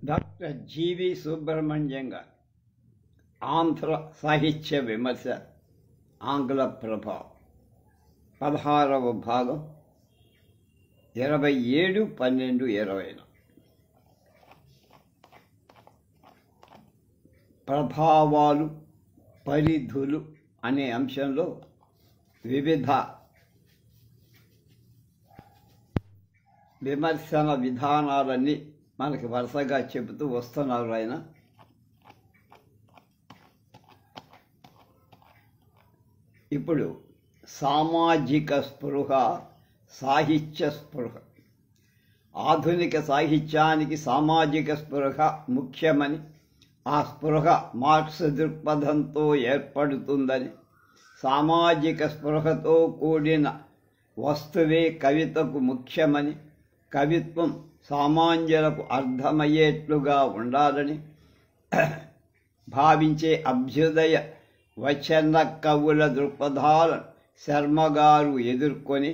Doctor జీవి సుబ్రహ్మణ్యం గారు ఆంధ్ర సాహిత్య విమర్శ ఆంగ్ల ప్రభావం 16వ భాగం 27/12/20 ప్రభావాలు పరిధులు అనే అంశంలో వివిధ విమర్శన విధానాలన్నీ మనకి వరుసగా చెబుతూ వస్తున్నారు ఆయన. ఇప్పుడు సామాజిక స్పృహ, సాహిత్య స్పృహ. ఆధునిక సాహిత్యానికి సామాజిక స్పృహ ముఖ్యమని, ఆ స్పృహ మార్క్స్ దృక్పథంతో ఏర్పడుతుందని, సామాజిక స్పృహతో కూడిన వస్తువే కవితకు ముఖ్యమని, కవిత్వం సామాన్యులకు అర్థమయ్యేట్లుగా ఉండాలని భావించే అభ్యుదయ వచన కవుల దృక్పథాలను శర్మగారు ఎదుర్కొని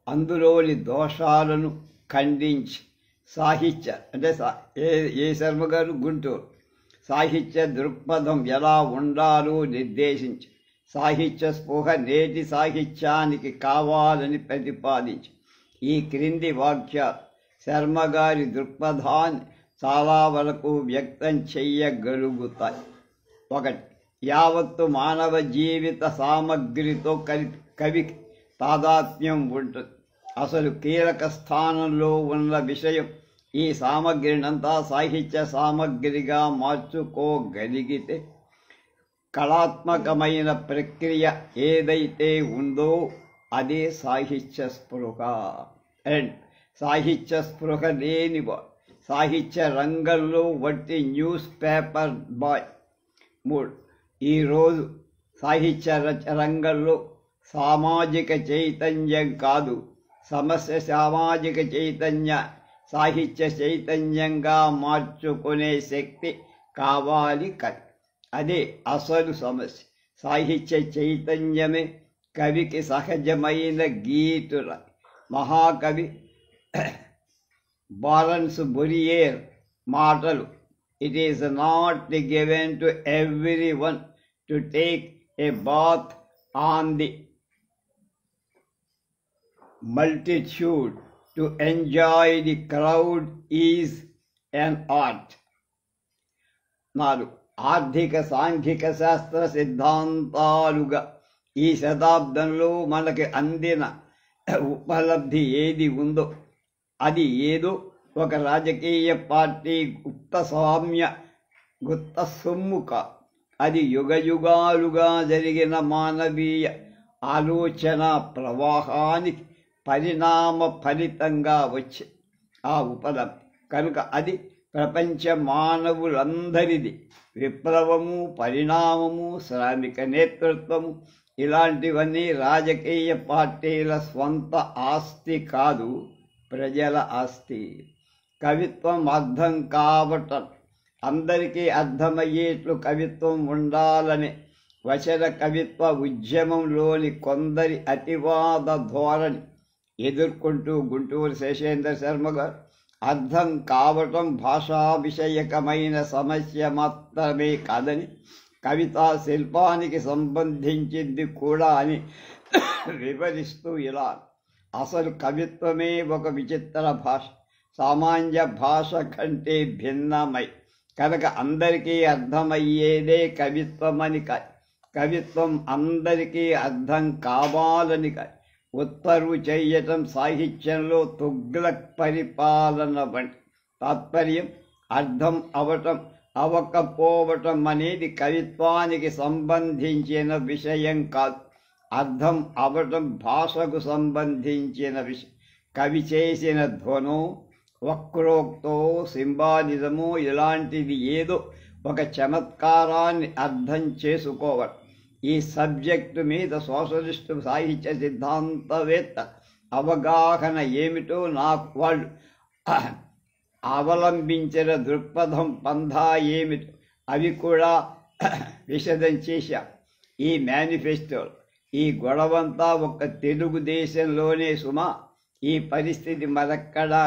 అందులోని దోషాలను ఖండించి సాహిత్య ఏ శర్మగారు గుంటూరు సాహిత్య దృక్పథం ఎలా ఉండాలో నిర్దేశించి సాహిత్య స్పృహ నేటి సాహిత్యానికి కావాలని ప్రతిపాదించి ఈ క్రింది వాక్యాలు శర్మగారి దృక్పథాన్ని చాలా వరకు వ్యక్తం చెయ్యగలుగుతాయి. 1. యావత్తు మానవ జీవిత సామగ్రితో కవికి తాదాత్మ్యం ఉంటుంది. అసలు కీలక స్థానంలో ఉన్న విషయం ఈ సామగ్రినంతా సాహిత్య సామగ్రిగా మార్చుకోగలిగితే కళాత్మకమైన ప్రక్రియ ఏదైతే ఉందో అదే సాహిత్య స్పృహ. అండ్ సాహిత్య స్పృహ లేనివాడు సాహిత్య రంగంలో వట్టి న్యూస్ పేపర్ బాయ్. 3. ఈరోజు సాహిత్య రంగంలో సామాజిక చైతన్యం కాదు, సమస్య సామాజిక చైతన్య సాహిత్య చైతన్యంగా మార్చుకునే శక్తి కావాలి కవి. అదే అసలు సమస్య. సాహిత్య చైతన్యమే కవికి సహజమైన గీతుల. మహాకవి బారన్స్ బొరియర్ మాటలు, "It is not given to everyone to take a bath on the multitude. To enjoy the crowd is an art." 4. ఆర్థిక సాంఘిక శాస్త్ర సిద్ధాంతాలుగా ఈ శతాబ్దంలో మనకి అందిన ఉపలబ్ధి ఏది ఉందో అది ఏదో ఒక రాజకీయ పార్టీ గుప్త సొమ్ము కాదు. అది యుగయుగాలుగా జరిగిన మానవీయ ఆలోచన ప్రవాహానికి పరిణామ ఫలితంగా వచ్చే ఆ ఉపలబ్ధి కనుక అది ప్రపంచ మానవులందరిది. విప్లవము, పరిణామము, శ్రామిక నేతృత్వము ఇలాంటివన్నీ రాజకీయ పార్టీల స్వంత ఆస్తి కాదు, ప్రజల ఆస్తి. కవిత్వం అర్థం కావటం, అందరికీ అర్థమయ్యేట్లు కవిత్వం ఉండాలని వచన కవిత్వ ఉద్యమంలోని కొందరి అతివాద ధోరణి ఎదుర్కొంటూ గుంటూరు శేషేంద్ర శర్మ గారు అర్థం కావటం భాషా విషయకమైన సమస్య మాత్రమే కాదని, కవితా శిల్పానికి సంబంధించింది కూడా అని వివరిస్తూ ఇలా, అసలు కవిత్వమే ఒక విచిత్ర భాష, సామాన్య భాష కంటే భిన్నమై కనుక అందరికీ అర్థమయ్యేదే కవిత్వమని కాదు, కవిత్వం అందరికీ అర్థం కావాలని కాదు. ఉత్తర్వు చెయ్యటం సాహిత్యంలో తుగ్లక్ పరిపాలన వంటి. తాత్పర్యం అర్థం అవటం అవ్వకపోవటం అనేది కవిత్వానికి సంబంధించిన విషయం కాదు, అర్థం అవటం భాషకు సంబంధించిన విషయం. కవి చేసిన ధ్వనో, వక్రోక్తో, సింబాలిజమో ఇలాంటిది ఏదో ఒక చమత్కారాన్ని అర్థం చేసుకోవడం. ఈ సబ్జెక్టు మీద సోషలిస్టు సాహిత్య సిద్ధాంతవేత్త అవగాహన ఏమిటో నాకు వాళ్ళు అవలంబించిన దృక్పథం పంథా ఏమిటో అవి కూడా విశదం చేశాం. ఈ మేనిఫెస్టో ఈ గొడవంతా ఒక్క తెలుగుదేశంలోనే సుమా. ఈ పరిస్థితి మరెక్కడా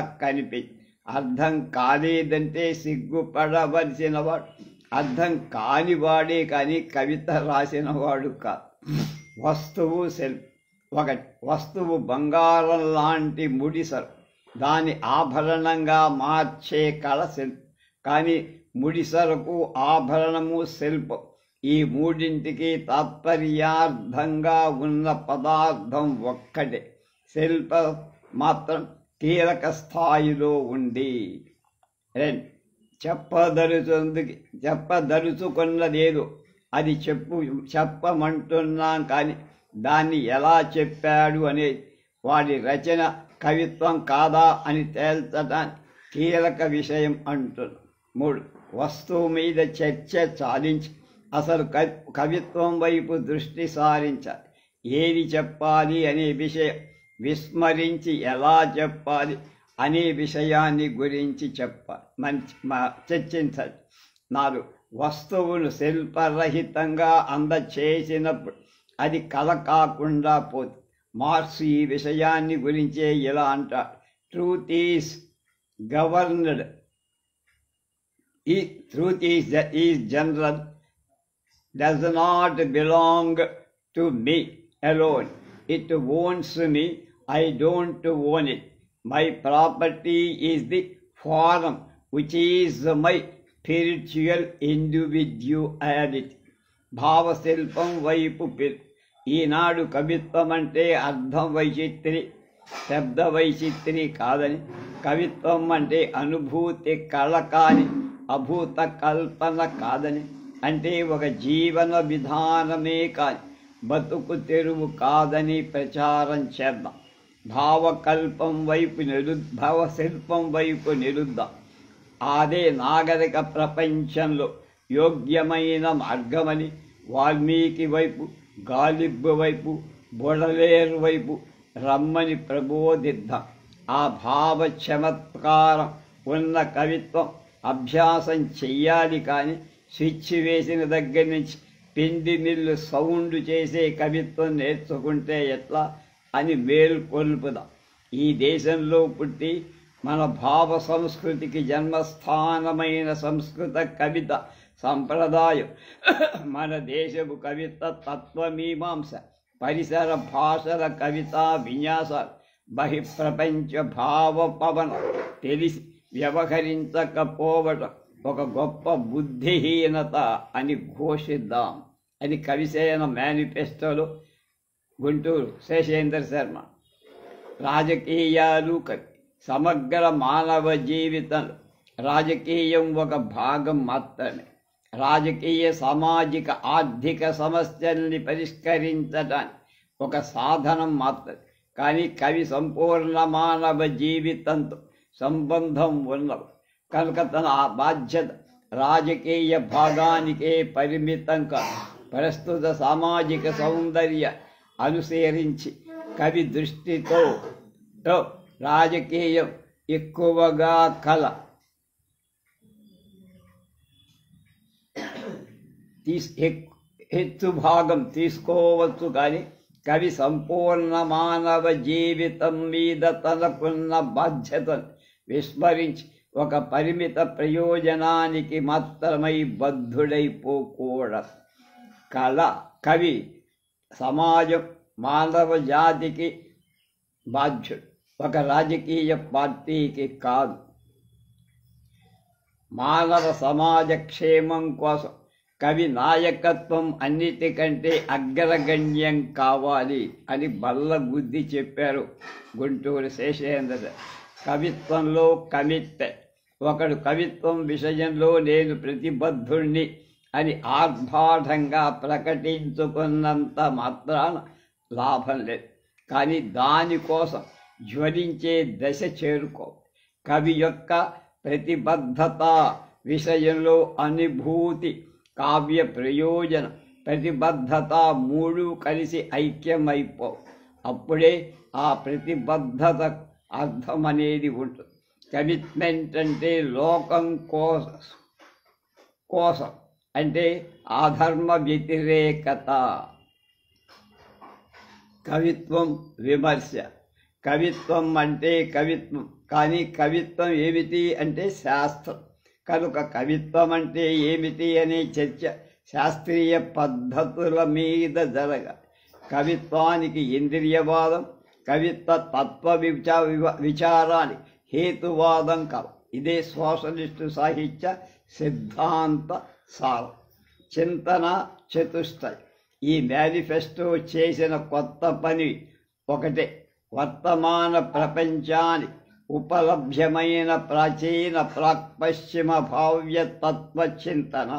అర్థం కాలేదంటే సిగ్గుపడవలసినవాడు. అర్థం కానివాడే కానీ కవిత రాసినవాడు కాదు. వస్తువు ఒకటి. వస్తువు బంగారం లాంటి ముడిసరు, దాని ఆభరణంగా మార్చే కళ శిల్పం. కానీ ముడిసరకు ఆభరణము శిల్పం, ఈ మూడింటికి తాత్పర్యార్థంగా ఉన్న పదార్థం ఒక్కటే. శిల్పం మాత్రం కీలక స్థాయిలో ఉండి చెప్పదలుచుకున్నదేదో అది చెప్పమంటున్నాం, కానీ దాన్ని ఎలా చెప్పాడు అనేది వాడి రచన కవిత్వం కాదా అని తేల్చడానికి కీలక విషయం అంటున్నాం. 3. వస్తువు మీద చర్చ చాలించి అసలు కవిత్వం వైపు దృష్టి సారించాలి. ఏది చెప్పాలి అనే విషయం విస్మరించి ఎలా చెప్పాలి అనే విషయాన్ని గురించి చర్చించాలి. 4. వస్తువును శిల్పరహితంగా అందచేసినప్పుడు అది కళ కాకుండా పోతుంది. మార్క్స్ ఈ విషయాన్ని గురించే ఇలా అంటాడు: truth is governed, truth is general, does not belong to me alone. It owns me, I don't own it. My property is the forum, which is my spiritual individuality. భావశిల్పం వైపు ఈనాడు కవిత్వం అంటే అర్థం వైచిత్రి, శబ్ద వైచిత్రి కాదని, కవిత్వం అంటే అనుభూతి కళ కాని, అభూత కల్పన కాదని, అంటే ఒక జీవన విధానమే కాని బతుకు తెరువు కాదని ప్రచారం చేద్దాం. భావశిల్పం వైపు నిలుద్దాం. అదే నాగరిక ప్రపంచంలో యోగ్యమైన మార్గమని వాల్మీకి వైపు, గాలిబ్ వైపు, బొడలేరు వైపు రమ్మని ప్రబోధిద్దాం. ఆ భావ చమత్కారం ఉన్న కవిత్వం అభ్యాసం చెయ్యాలి, కానీ స్విచ్ వేసిన దగ్గర నుంచి పిండి మిల్లు సౌండ్ చేసే కవిత్వం నేర్చుకుంటే ఎట్లా అని మేల్కొల్పుదాం. ఈ దేశంలో పుట్టి మన భావ సంస్కృతికి జన్మస్థానమైన సంస్కృత కవిత సంప్రదాయం, మన దేశపు కవిత తత్వమీమాంస, పరిసర భాషల కవితా విన్యాసాలు, బహిప్రపంచ భావ పవనం తెలిసి వ్యవహరించకపోవటం ఒక గొప్ప బుద్ధిహీనత అని ఘోషిద్దాం అని కవిసేన మేనిఫెస్టోలో గుంటూరు శేషేంద్ర శర్మ. రాజకీయాలు కవి. సమగ్ర మానవ జీవితంలో రాజకీయం ఒక భాగం మాత్రమే. రాజకీయ సామాజిక ఆర్థిక సమస్యల్ని పరిష్కరించడానికి ఒక సాధనం మాత్రమే. కానీ కవి సంపూర్ణ మానవ జీవితంతో సంబంధం ఉన్నది కనుక తన బాధ్యత రాజకీయ భాగానికే పరిమితం కాదు. ప్రస్తుత సామాజిక సౌందర్య అనుసరించి కవి దృష్టితో రాజకీయం ఎక్కువగా కళ హెచ్చు భాగం తీసుకోవచ్చు. కానీ కవి సంపూర్ణ మానవ జీవితం మీద తనకున్న బాధ్యతను విస్మరించి ఒక పరిమిత ప్రయోజనానికి మాత్రమై బద్ధుడైపోకూడదు. కవి సమాజం, మానవ జాతికి బాధ్యుడు, ఒక రాజకీయ పార్టీకి కాదు. మానవ సమాజ క్షేమం కోసం కవి నాయకత్వం అన్నిటికంటే అగ్రగణ్యం కావాలి అని బల్లగుద్ది చెప్పారు గుంటూరు శేషేంద్ర. కవిత్వంలో కమిత్తే. ఒకడు కవిత్వం విషయంలో నేను ప్రతిబద్ధుణ్ణి అని ఆర్భాటంగా ప్రకటించుకున్నంత మాత్రాన లాభం లేదు. కానీ దానికోసం జ్వలించే దశ చేరుకో. కవి యొక్క ప్రతిబద్ధత విషయంలో అనుభూతి, కావ్య ప్రయోజనం, ప్రతిబద్ధత మూడు కలిసి ఐక్యమైపో. అప్పుడే ఆ ప్రతిబద్ధత అర్థం అనేది ఉంటుంది. కమిట్మెంట్ అంటే లోకం కోసం అంటే ఆధర్మ వ్యతిరేకత. కవిత్వం విమర్శ. కవిత్వం అంటే కవిత్వం, కానీ కవిత్వం ఏమిటి అంటే శాస్త్రం. కనుక కవిత్వం అంటే ఏమిటి అనే చర్చ శాస్త్రీయ పద్ధతుల మీద జరగాలి. కవిత్వానికి ఇంద్రియవాదం, కవిత్వ తత్వ విచారానికి హేతువాదం కావు. ఇదే సోషలిస్టు సాహిత్య సిద్ధాంత సారం. చింతన చతుష్టయం. ఈ మేనిఫెస్టో చేసిన కొత్త పని ఒకటే, వర్తమాన ప్రపంచానికి ఉపలభ్యమైన ప్రాచీన ప్రాక్పశ్చిమ భావ్య తత్వ చింతన,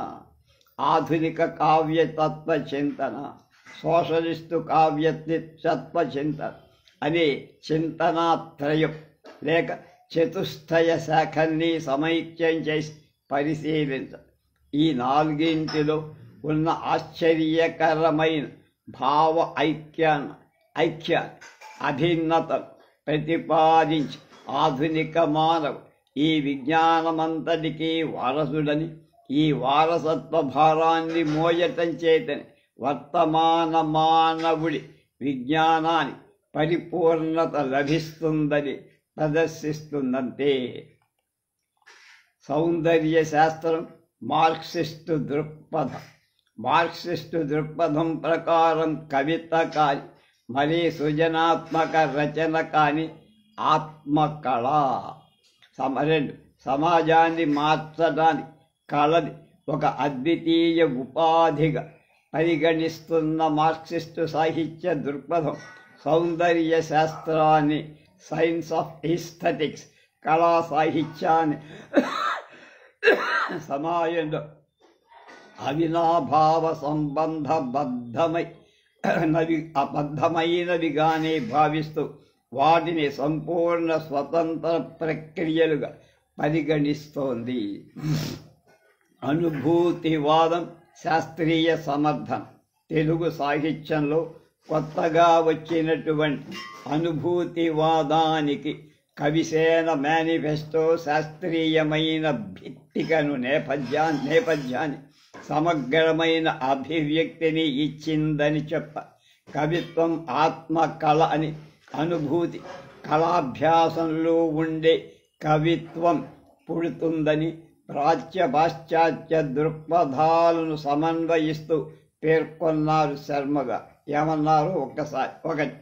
ఆధునిక కావ్య తత్వ చింతన, సోషలిస్టు కావ్య తత్వ చింతన అనే చింతనాత్రయం లేక చతుష్టయ శాఖల్ని సమైక్యం చేసి పరిశీలించాలి. ఈ నాలుగింటిలో ఉన్న ఆశ్చర్యకరమైన భావ ఐక్యాన్ని అభిన్నతను ప్రతిపాదించి ఆధునిక మానవు ఈ విజ్ఞానమంతటికీ వారసుడని, ఈ వారసత్వ భారాన్ని మోయటం చేతని వర్తమాన మానవుడి విజ్ఞానాన్ని పరిపూర్ణత లభిస్తుందని ప్రదర్శిస్తుందంతే. సౌందర్య శాస్త్రం మార్క్సిస్టు దృక్పథం ప్రకారం కవిత కాని మరీ సృజనాత్మక రచన కాని ఆత్మకళ. రెండు, సమాజాన్ని మార్చడానికి కళని ఒక అద్వితీయ ఉపాధిగా పరిగణిస్తున్న మార్క్సిస్టు సాహిత్య దృక్పథం సౌందర్య శాస్త్రాన్ని, సైన్స్ ఆఫ్ ఈస్థెటిక్స్ కళా సాహిత్యాన్ని సమాజంలో అవినాభావ అబద్ధమైనవిగానే భావిస్తూ వాటిని సంపూర్ణ స్వతంత్ర ప్రక్రియలుగా పరిగణిస్తోంది. అనుభూతివాదం శాస్త్రీయ సమర్థన. తెలుగు సాహిత్యంలో కొత్తగా వచ్చినటువంటి అనుభూతివాదానికి కవిసేన మేనిఫెస్టో శాస్త్రీయమైన భిత్తికను నేపథ్యాన్ని సమగ్రమైన అభివ్యక్తిని ఇచ్చిందని చెప్ప. కవిత్వం ఆత్మ కళ అని, అనుభూతి కళాభ్యాసంలో ఉండే కవిత్వం పుడుతుందని పాశ్చాత్య దృక్పథాలను సమన్వయిస్తూ పేర్కొన్నారు శర్మగా. ఏమన్నారు ఒక్కసారి. ఒకటి,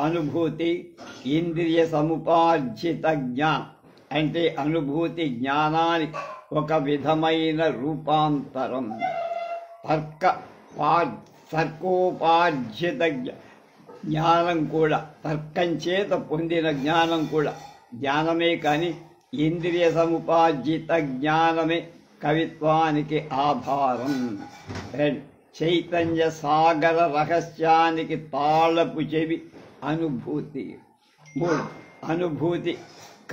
అనుభూతి ఇంద్రియ సముపార్జిత జ్ఞానం, అంటే అనుభూతి జ్ఞానానికి ఒక విధమైన రూపాంతరం. తర్కోపార్జిత జ్ఞానం కూడా, తర్కం చేత పొందిన జ్ఞానం కూడా జ్ఞానమే, కానీ ఇంద్రియ సముపార్జిత జ్ఞానమే కవిత్వానికి ఆధారం. రెండు, చైతన్య సాగర రహస్యానికి తాళపు చెవి అనుభూతి. మూడు, అనుభూతి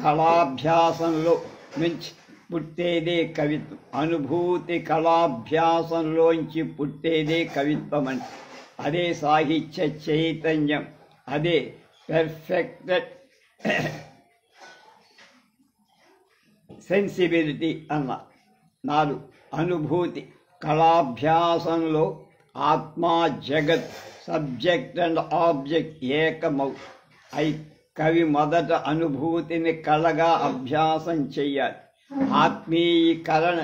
కళాభ్యాసంలో నుంచి పుట్టేదే కవిత్వం. అనుభూతి కళాభ్యాసంలోంచి పుట్టేదే కవిత్వం అంటే అదే సాహిత్య చైతన్యం, అదే పెర్ఫెక్టెడ్ సెన్సిబిలిటీ అన్న. నాలుగు, అనుభూతి కళాభ్యాసంలో ఆత్మ జగత్, సబ్జెక్ట్ అండ్ ఆబ్జెక్ట్ ఏకమౌ. కవి మొదట అనుభూతిని కళగా అభ్యాసం చెయ్యాలి, ఆత్మీయీకరణ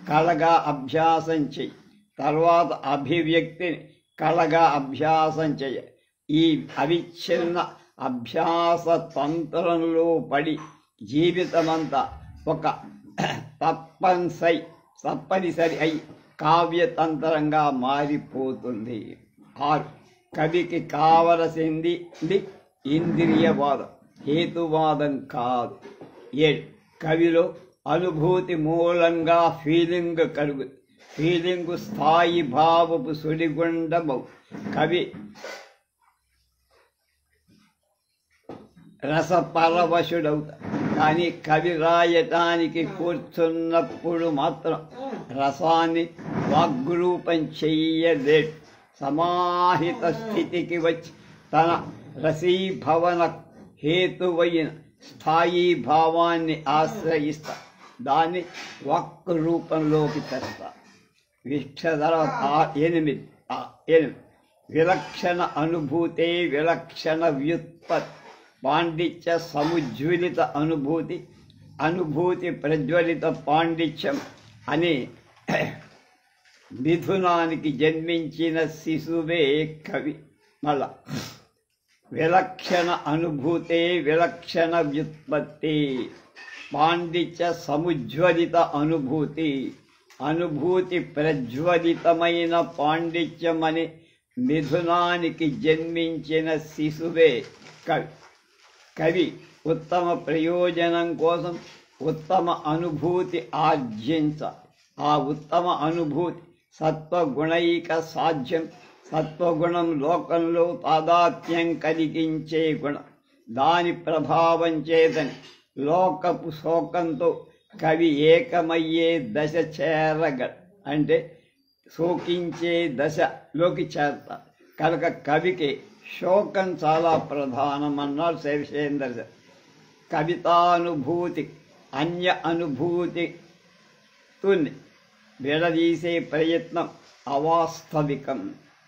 కళగా అభ్యాసం చెయ్యి, తర్వాత అభివ్యక్తిని కళగా అభ్యాసం చెయ్యాలి. ఈ అవిచ్ఛిన్న అభ్యాస తంత్రంలో పడి జీవితమంతా ఒక తప్పనిసరి అయి కావ్యతంత్రంగా మారిపోతుంది. ఆరు, కవికి కావలసింది ఇంద్రియవాదం, హేతువాదం కాదు. ఏడు, కవిలో అనుభూతి మూలంగా ఫీలింగ్ కలుగు, ఫీలింగ్ స్థాయి భావపు సుడిగుండమవు. కవి రసపరవశుడవుతా, కానీ కవి రాయటానికి కూర్చున్నప్పుడు మాత్రం రసాన్ని వాగ్రూపం చెయ్యలేడు. సమాహిత స్థితికి వచ్చి తన రసీభవన హేతువైన స్థాయి భావాన్ని ఆశ్రయిస్తా, దాన్ని వాక్ రూపంలోకి తెస్తా. ఎనిమిది, విలక్షణ అనుభూతే విలక్షణ వ్యుత్పత్తి. పాండిత్య సముజ్వలిత అనుభూతి, అనుభూతి ప్రజ్వలిత పాండిత్యం అని మిథునానికి జన్మించిన శిశువే కవి. మళ్ళా విలక్షణ అనుభూతే విలక్షణ వ్యుత్పత్తి. పాండిత్య సముజ్వలిత అనుభూతి, అనుభూతి ప్రజ్వలితమైన పాండిత్యమని మిథునానికి జన్మించిన శిశువే కవి. కవి ఉత్తమ ప్రయోజనం కోసం ఉత్తమ అనుభూతి ఆర్జించాలి. ఆ ఉత్తమ అనుభూతి సత్వగుణైక సాధ్యం. సత్వగుణం లోకంలో తాదాత్మ్యం కలిగించే గుణం. దాని ప్రభావం చేతని లోకపు శోకంతో కవి ఏకమయ్యే దశ చేరగలడు. అంటే శోకించే దశలోకి చేరతాడు. కనుక కవికి శోకం చాలా ప్రధానమన్నాడు శేషేంద్ర. కవితానుభూతి అన్య అనుభూతిని విడదీసే ప్రయత్నం అవాస్తవికం,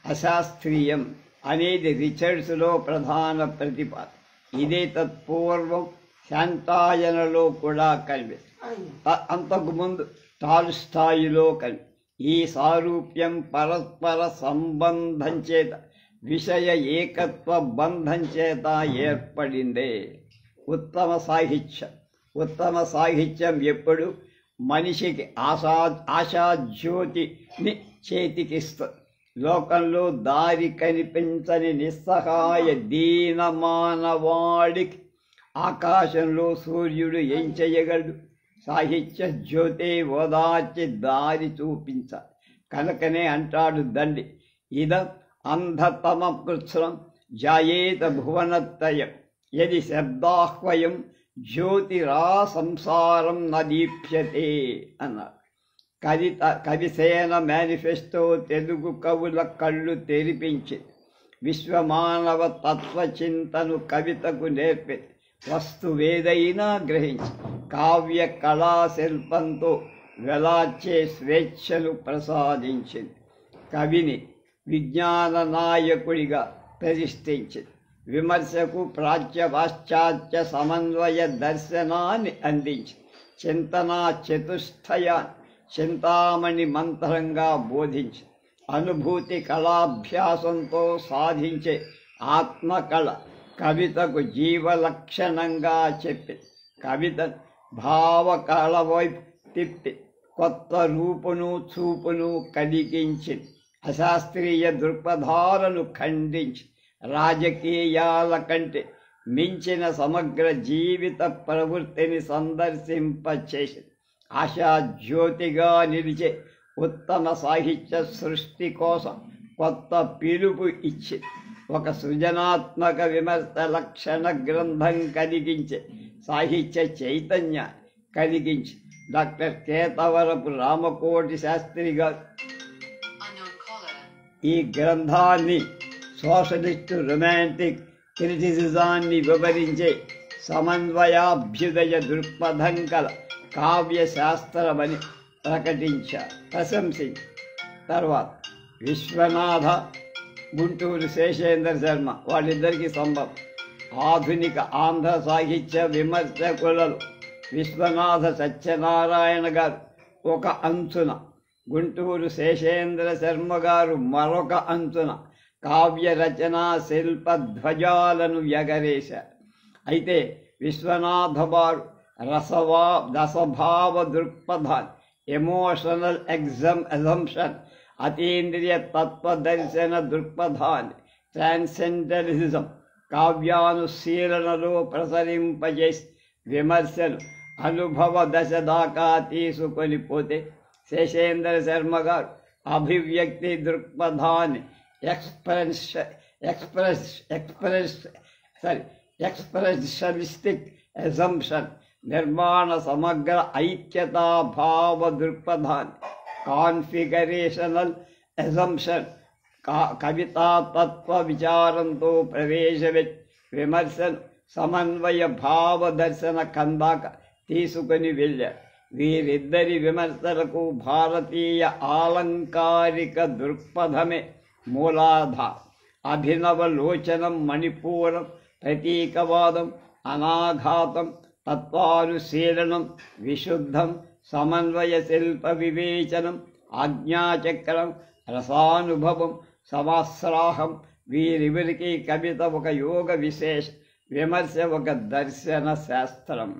అశాస్త్రీయం అనేది రిచర్డ్స్లో ప్రధాన ప్రతిపాదన. ఇదే తత్పూర్వం శాంతాయనలో కూడా కనిపిస్తుంది. అంతకుముందు టాల్స్టాయిలో కనిపి. ఈ సారూప్యం పరస్పర సంబంధం చేత, విషయ ఏకత్వ బంధం చేత ఏర్పడిందే ఉత్తమ సాహిత్యం. ఉత్తమ సాహిత్యం ఎప్పుడు మనిషికి ఆశాజ్యోతిని చేతికిస్తుంది. లోకంలో దారి కనిపించని నిస్సహాయ దీనమానవాడికి ఆకాశంలో సూర్యుడు ఏం చేయగలడు? సాహిత్య జ్యోతి ఓదార్చి దారి చూపించాలి. కనుకనే అంటాడు దండి, ఇదం అంధతమ కృత్స్నం జాయేత భువనత్రయం యది శబ్దాహ్వయం జ్యోతిరా సంసారం నదీప్యతే అన్నారు. కవిసేన మేనిఫెస్టో తెలుగు కవుల కళ్ళు తెరిపించింది. విశ్వమానవ తత్వచింతను కవితకు నేర్పింది. వస్తువేదైనా గ్రహించి కావ్య కళాశిల్పంతో వెలార్చే స్వేచ్ఛను ప్రసాదించింది. కవిని విజ్ఞాన నాయకుడిగా ప్రతిష్ఠించింది. విమర్శకు ప్రాచ్య పాశ్చాత్య సమన్వయ దర్శనాన్ని అందించి చింతనా చతుష్టయాన్ని చింతామణి మంత్రంగా బోధించి అనుభూతి కళాభ్యాసంతో సాధించే ఆత్మకళ కవితకు జీవలక్షణంగా చెప్పి కవిత భావకళ వైపు తిప్పి కొత్త రూపును చూపును కలిగించింది. అశాస్త్రీయ దృక్పథాలను ఖండించి రాజకీయాల కంటే మించిన సమగ్ర జీవిత ప్రవృత్తిని సందర్శింపచేసింది. ఆశాజ్యోతిగా నిలిచే ఉత్తమ సాహిత్య సృష్టి కోసం కొత్త పిలుపు ఇచ్చింది. ఒక సృజనాత్మక విమర్శ లక్షణ గ్రంథం కలిగించే సాహిత్య చైతన్యాన్ని కలిగించి డాక్టర్ కేతవరపు రామకోటి శాస్త్రి గారు ఈ గ్రంథాన్ని సోషలిస్టు రొమాంటిక్ క్రిటిసిజాన్ని వివరించే సమన్వయాభ్యుదయ దృక్పథం కల కావ్యశాస్త్రమని ప్రకటించారు, ప్రశంసించి. తర్వాత విశ్వనాథ, గుంటూరు శేషేంద్ర శర్మ వాళ్ళిద్దరికీ సంభవం. ఆధునిక ఆంధ్ర సాహిత్య విమర్శకులలో విశ్వనాథ సత్యనారాయణ గారు ఒక అంచున, గుంటూరు శేషేంద్ర శర్మ గారు మరొక అంచున కావ్య రచనా శిల్ప ధ్వజాలను ఎగరేశారు. అయితే విశ్వనాథ వారు రసభావ దృక్పథాన్ని, ఎమోషనల్ అజంప్షన్, అతీంద్రియ తత్వదర్శన దృక్పథాన్ని, ట్రాన్సెండలిజం కావ్యానుశీలనలో ప్రసరింపజేసి విమర్శలు అనుభవ దశ దాకా తీసుకొని పోతే శేషేంద్ర శర్మ గారు అభివ్యక్తి దృక్పథాన్ని ఎక్స్ప్రెషనిస్టిక్ అజంప్షన్, నిర్మాణ సమగ్ర ఐక్యతా భావ దృక్పథాన్ని కాన్ఫిగరేషనల్ అజంప్షన్, కవితా తత్వ విచారంతో ప్రవేశపెట్టి విమర్శను సమన్వయ భావ దర్శన కందాక తీసుకుని వెళ్ళారు. వీరిద్దరి విమర్శలకు భారతీయ ఆలంకారిక దృక్పథమే మూలాధారం. అభినవలోచనం, మణిపూరం, ప్రతీకవాదం, అనాఘాతం, తత్వానుశీలనం, విశుద్ధం, సమన్వయ శిల్ప వివేచనం, ఆజ్ఞాచక్రం, రసానుభవం, సమాశ్రాహం, వీరివరికి కవిత ఒక యోగ విశేష, విమర్శ ఒక దర్శన శాస్త్రం.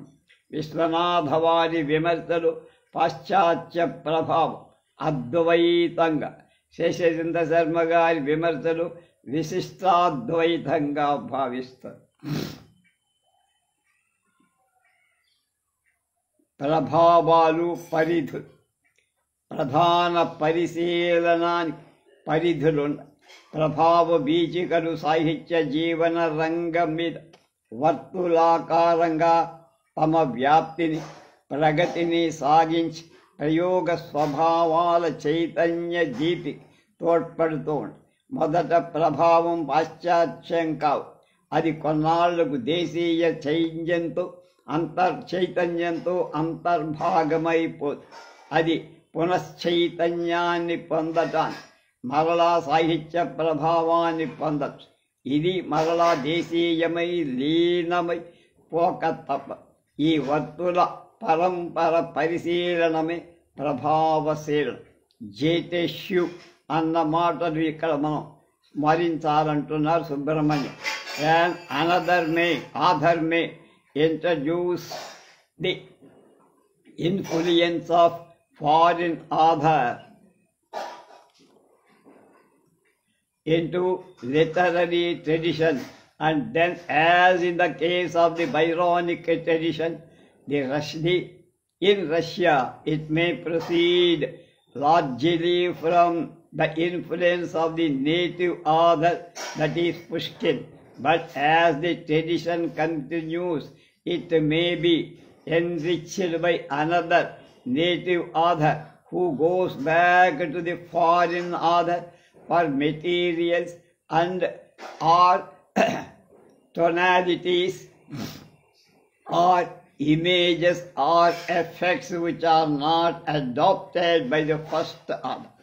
విశ్వనాథవారి విమర్శలు పాశ్చాత్య ప్రభావం అద్వైతంగా, శేషచంద్ర శర్మ గారి విమర్శలు విశిష్టాద్వైతంగా భావిస్తారు. ప్రభావాలు, పరిధులు. ప్రధాన పరిశీలనానికి పరిధులున్న ప్రభావ బీచికలు సాహిత్య జీవన రంగం మీద వర్తులాకారంగా తమ వ్యాప్తిని, ప్రగతిని సాగించి ప్రయోగ స్వభావాల చైతన్య జీతి తోడ్పడుతూ ఉంటుంది. మొదట ప్రభావం పాశ్చాత్యం కావు, అది కొన్నాళ్లకు దేశీయ చైతన్యంతో అంతర్భాగమైపోతుంది. అది పునశ్చైతన్యాన్ని పొందటానికి మరలా సాహిత్య ప్రభావాన్ని పొందచ్చు. ఇది మరలా దేశీయమై లీనమై పోక తప్ప. ఈ వర్తుల పరంపర పరిశీలనమే ప్రభావశీలన. జేటెష్యు అన్న మాటలు ఇక్కడ మనం స్మరించాలంటున్నారు Subrahmanyam. And author may introduce the influence of foreign author into literary tradition, and then, as in the case of the Byronic tradition, in Russia, it may proceed largely from the influence of the native author, that is Pushkin. But as the tradition continues, it may be enriched by another native author who goes back to the foreign author for materials and or tonalities or images or effects which are not adopted by the first author.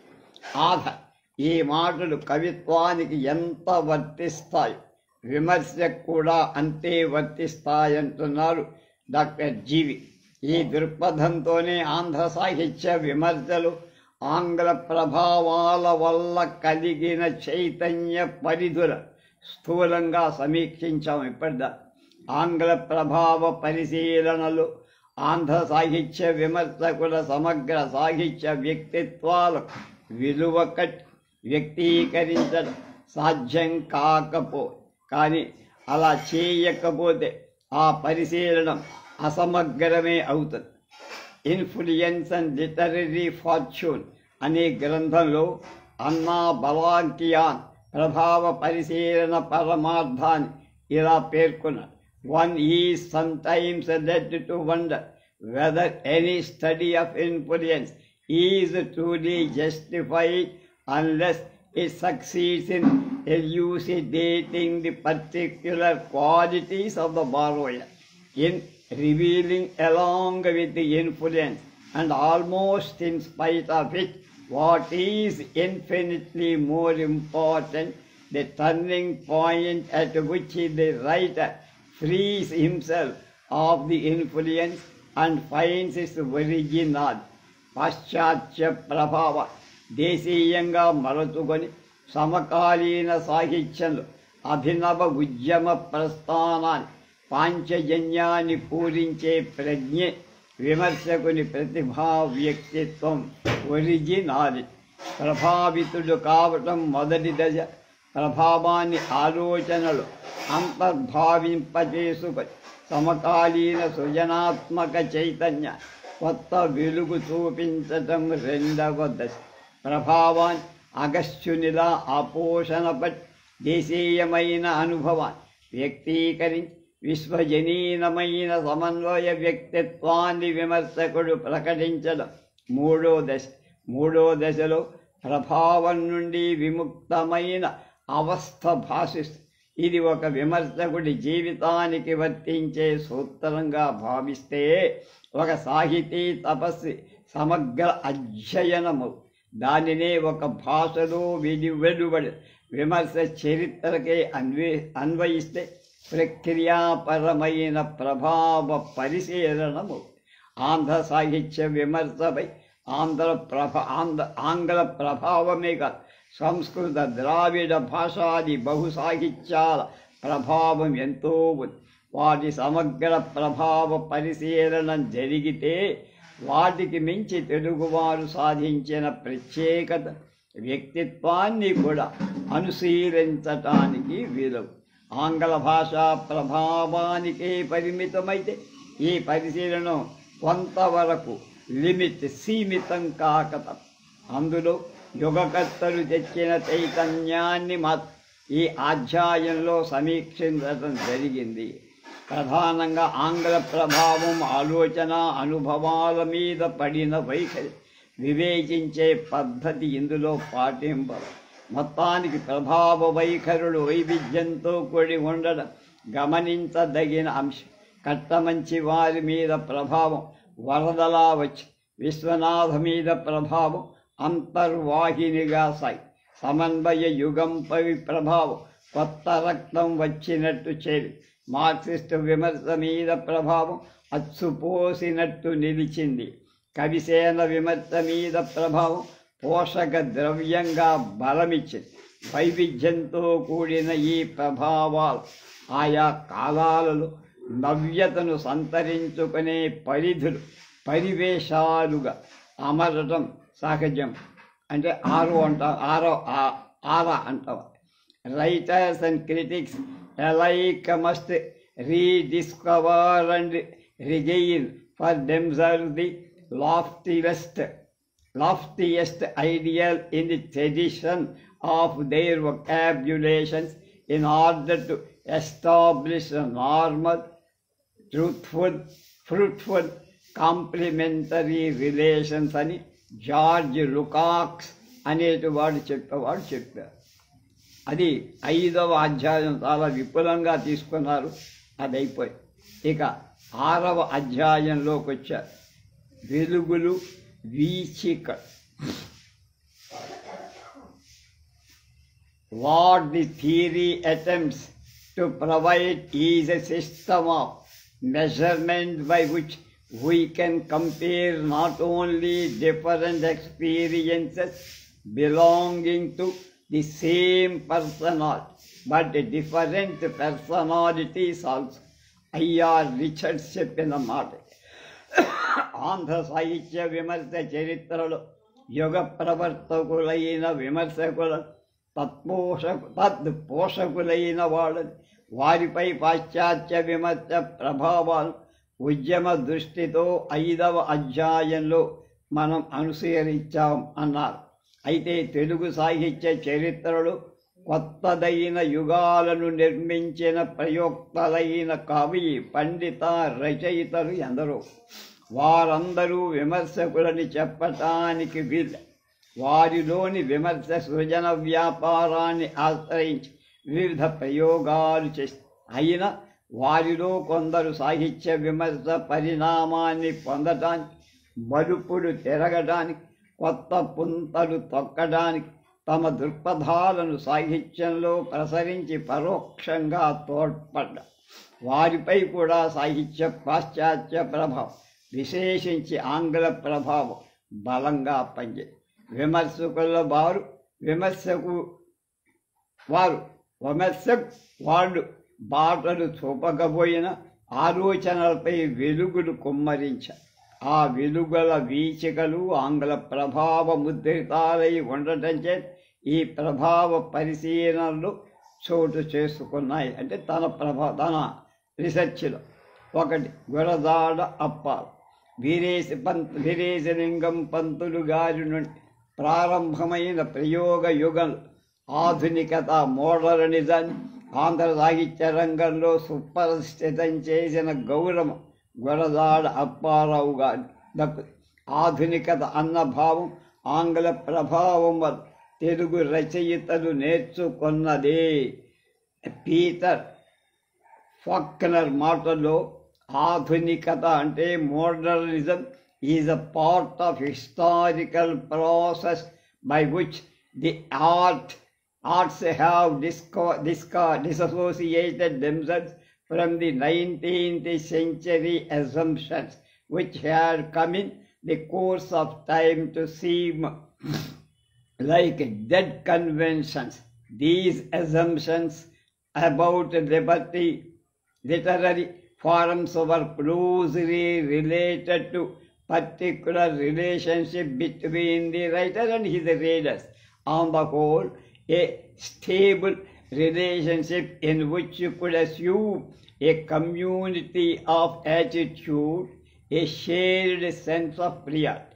ఈ మాటలు కవిత్వానికి ఎంత వర్తిస్తాయి, విమర్శకు కూడా అంతే వర్తిస్తాయంటున్నారు doctor జీవి. ఈ దృక్పథంతోనే ఆంధ్ర సాహిత్య విమర్శలు ఆంగ్ల ప్రభావాల వల్ల కలిగిన చైతన్య పరిధుల స్థూలంగా సమీక్షించాం. ఇప్పటిదా ఆంగ్ల ప్రభావ పరిశీలనలు ఆంధ్ర సాహిత్య విమర్శకుల సమగ్ర సాహిత్య వ్యక్తిత్వాలకు విలువ కట్టి వ్యక్తీకరించడం సాధ్యం కానీ అలా చేయకపోతే ఆ పరిశీలనం అసమగ్రమే అవుతుంది. ఇన్ఫ్లుయెన్స్ అండ్ లిటరరీ ఫార్చ్యూన్ అనే గ్రంథంలో అన్నా బలాంకియాన్ ప్రభావ పరిశీలన పరమార్థాన్ని ఇలా పేర్కొన్నారు. One is sometimes led to wonder whether any study of influence is truly justified unless it succeeds in elucidating the particular qualities of the borrower, in revealing along with the influence and almost in spite of it what is infinitely more important, the turning point at which the writer frees himself of the influence and finds its original. పాశ్చాత్య ప్రభావ దేశీయంగా మరచుకొని సమకాలీన సాహిత్యంలో అభినవ ఉద్యమ ప్రస్థానాన్ని పాంచజన్యాన్ని పూరించే ప్రజ్ఞే విమర్శకుని ప్రతిభా వ్యక్తిత్వం, originality. ప్రభావితుడు కావటం మొదటి దశ. ప్రభావాన్ని ఆలోచనలు అంతర్భావింపజేసుకొని సమకాలీన సృజనాత్మక చైతన్య కొత్త వెలుగు చూపించటం రెండవ దశ. ప్రభావాన్ని అగస్త్యునిలా ఆపోషణపడి దేశీయమైన అనుభవాన్ని వ్యక్తీకరించి విశ్వజనీనమైన సమన్వయ వ్యక్తిత్వాన్ని విమర్శకుడు ప్రకటించడం మూడో దశ. మూడో దశలో ప్రభావం నుండి విముక్తమైన అవస్థ భాషిస్తుంది. ఇది ఒక విమర్శకుడి జీవితానికి వర్తించే సూత్రంగా భావిస్తే ఒక సాహితీ తపస్వి సమగ్ర అధ్యయనము. దానినే ఒక భాషలో వెలువడి విమర్శ చరిత్రకే అన్వయిస్తే ప్రక్రియాపరమైన ప్రభావ పరిశీలనము. ఆంధ్ర సాహిత్య విమర్శపై ఆంగ్ల ప్రభావమే కాదు, సంస్కృత ద్రావిడ భాషాది బహు సాహిత్యాల ప్రభావం ఎంతో ఉంది. వాటి సమగ్ర ప్రభావ పరిశీలన జరిగితే వాటికి మించి తెలుగువారు సాధించిన ప్రత్యేకత వ్యక్తిత్వాన్ని కూడా అనుశీలించటానికి వీలు. ఆంగ్ల భాషా ప్రభావానికే పరిమితమైతే ఈ పరిశీలన కొంతవరకు సీమితం కాకతం. అందులో యుగకర్తలు తెచ్చిన చైతన్యాన్ని ఈ అధ్యాయంలో సమీక్షించడం జరిగింది. ప్రధానంగా ఆంగ్ల ప్రభావం ఆలోచన అనుభవాల మీద పడిన వైఖరి వివేచించే పద్ధతి ఇందులో పాటింపరు. మొత్తానికి ప్రభావ వైఖరులు వైవిధ్యంతో కూడి ఉండడం గమనించదగిన అంశం. కట్టమంచి వారి మీద ప్రభావం వరదలా వచ్చి విశ్వనాథ మీద ప్రభావం అంతర్వాహినిగా సాగి సమన్వయ యుగంపై ప్రభావం కొత్త రక్తం వచ్చినట్టు చేరి మార్క్సిస్టు విమర్శ మీద ప్రభావం అచ్చుపోసినట్టు నిలిచింది. కవిసేన విమర్శ మీద ప్రభావం పోషక ద్రవ్యంగా బలమిచ్చింది. వైవిధ్యంతో కూడిన ఈ ప్రభావాలు ఆయా కాలాలలో నవ్యతను సంతరించుకునే పరివేశాలుగా అమరటం సహజం. అంటే ఆరా అంటాం. Writers and critics alike must rediscover and regain for themselves the loftiest ideal in the tradition of their vocabulations in order to establish a normal, truthful, fruitful, complementary relations అని జార్జ్ లుకాక్స్ అనేటివాడు చెప్పారు. అది 5వ అధ్యాయం చాలా విపులంగా తీసుకున్నారు. అది అయిపోయి ఇక 6వ అధ్యాయంలోకి వచ్చారు. వెలుగులు వీచిక. What the theory attempts to provide is a system of measurement by which we can compare not only different experiences belonging to the same personality, but different personalities also. I.R. Richards చెప్పిన మాట. ఆంధ్ర సాహిత్య విమర్శ చరిత్రలో యుగ ప్రవర్తకులైన విమర్శకుల తత్పోషకులైన వాళ్ళని, వారిపై పాశ్చాత్య విమర్శ ప్రభావాలు ఉద్యమ దృష్టితో 5వ అధ్యాయంలో మనం అనుసరించాం అన్నారు. అయితే తెలుగు సాహిత్య చరిత్రలో కొత్తదైన యుగాలను నిర్మించిన ప్రయోక్తలైన కవి, పండిత, రచయితలు ఎందరో. వారందరూ విమర్శకులని చెప్పటానికి వీలు. వారిలోని విమర్శ సృజన వ్యాపారాన్ని ఆశ్రయించి వివిధ ప్రయోగాలు చేసి అయినా వారిలో కొందరు సాహిత్య విమర్శ పరిణామాన్ని పొందటానికి, మలుపులు తిరగడానికి, కొత్త పుంతలు తొక్కడానికి తమ దృక్పథాలను సాహిత్యంలో ప్రసరించి పరోక్షంగా తోడ్పడ్డారు. వారిపై కూడా సాహిత్య పాశ్చాత్య ప్రభావం, విశేషించి ఆంగ్ల ప్రభావం బలంగా పనిచేది. విమర్శకు వాళ్ళు బాటలు చూపకపోయిన ఆలోచనలపై వెలుగులు కుమ్మరించారు. ఆ వెలుగుల వీచికలు ఆంగ్ల ప్రభావ ముద్రితాలై ఉండటం చేత ఈ ప్రభావ పరిశీలనలు చోటు చేసుకున్నాయి. అంటే తన రీసెర్చ్లో ఒకటి గురజాడ అప్పాలు, వీరేశలింగం పంతులు గారి నుండి ప్రారంభమైన ప్రయోగ యుగంలో ఆధునికత, మోడర్నిజాన్ని ఆంధ్ర సాహిత్య రంగంలో సుప్రతిష్ఠితం చేసిన గౌరవం గురజాడ అప్పారావు గారి దక్కు. ఆధునికత అన్న భావం ఆంగ్ల ప్రభావం వల్ల తెలుగు రచయితలు నేర్చుకున్నదే. పీటర్ ఫాక్నర్ మాటల్లో ఆధునికత అంటే modernism is a part of historical process by which the art Arts have disassociated themselves from the 19th century assumptions which had come in the course of time to seem like dead conventions. These assumptions about literary forms were closely related to particular relationship between the writer and his readers. On the whole, a stable relationship in which you could assume a community of attitude, a shared sense of reality.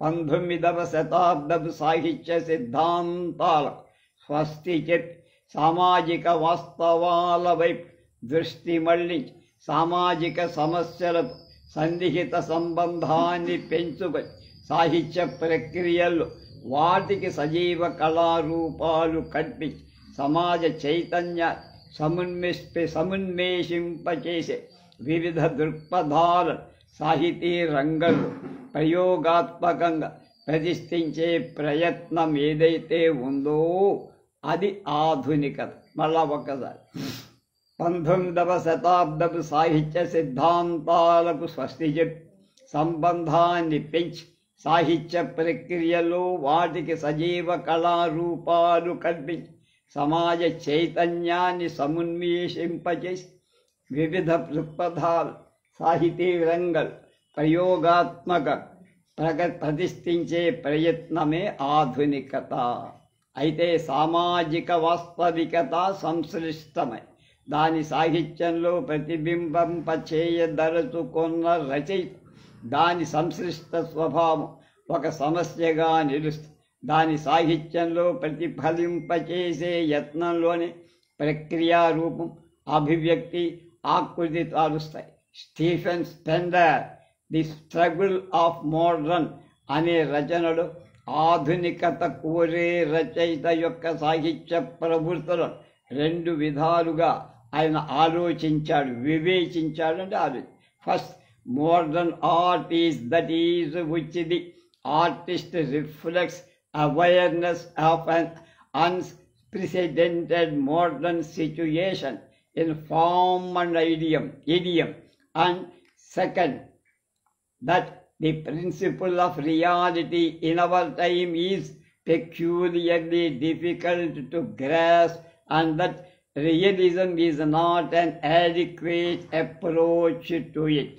19వ శతాబ్దపు సాహిత్య సిద్ధాంతాలకు స్వస్తి చెప్పి సామాజిక వాస్తవాల వైపు దృష్టి మళ్లించి సామాజిక సమస్యలతో సన్నిహిత సంబంధాన్ని పెంచుకొని సాహిత్య ప్రక్రియల్లో వాటికి సజీవ కళారూపాలు కల్పించి సమాజ చైతన్య సమున్మేషింపచేసే వివిధ దృక్పథాలను సాహితీ రంగంలో ప్రయోగాత్మకంగా ప్రతిష్ఠించే ప్రయత్నం ఏదైతే ఉందో అది ఆధునికత. మళ్ళా ఒక్కసారి 19వ శతాబ్దపు సాహిత్య సిద్ధాంతాలకు స్వస్తి చెప్పి సంబంధాన్ని పెంచి సాహిత్య ప్రక్రియలో వాటికి సజీవ కళారూపాలు కల్పించి సమాజ చైతన్యాన్ని సమున్మేషింపచేసి వివిధ దృక్పథాలు సాహితీ రంగం ప్రయోగాత్మక ప్రతిష్ఠించే ప్రయత్నమే ఆధునికత. అయితే సామాజిక వాస్తవికత సంశ్లిష్టమై దాని సాహిత్యంలో ప్రతిబింబింపచేయదలుచుకున్న రచయిత దాని సంశ్లిష్ట స్వభావం ఒక సమస్యగా నిలుస్తుంది. దాని సాహిత్యంలో ప్రతిఫలింపచేసే యత్నంలోనే ప్రక్రియారూపం అభివ్యక్తి ఆకృతి తాలుస్తాయి. Stephen Spender the struggle of modern అనే రచనలో ఆధునికత కోరే రచయిత యొక్క సాహిత్య ప్రవృత్తులను 2 విధాలుగా ఆయన ఆలోచించాడు, వివేచించాడు. అంటే first, modern art is that is which the artist reflects awareness of an unprecedented modern situation in form and idiom. And second, that the principle of reality in our time is peculiarly difficult to grasp and that realism is not an adequate approach to it.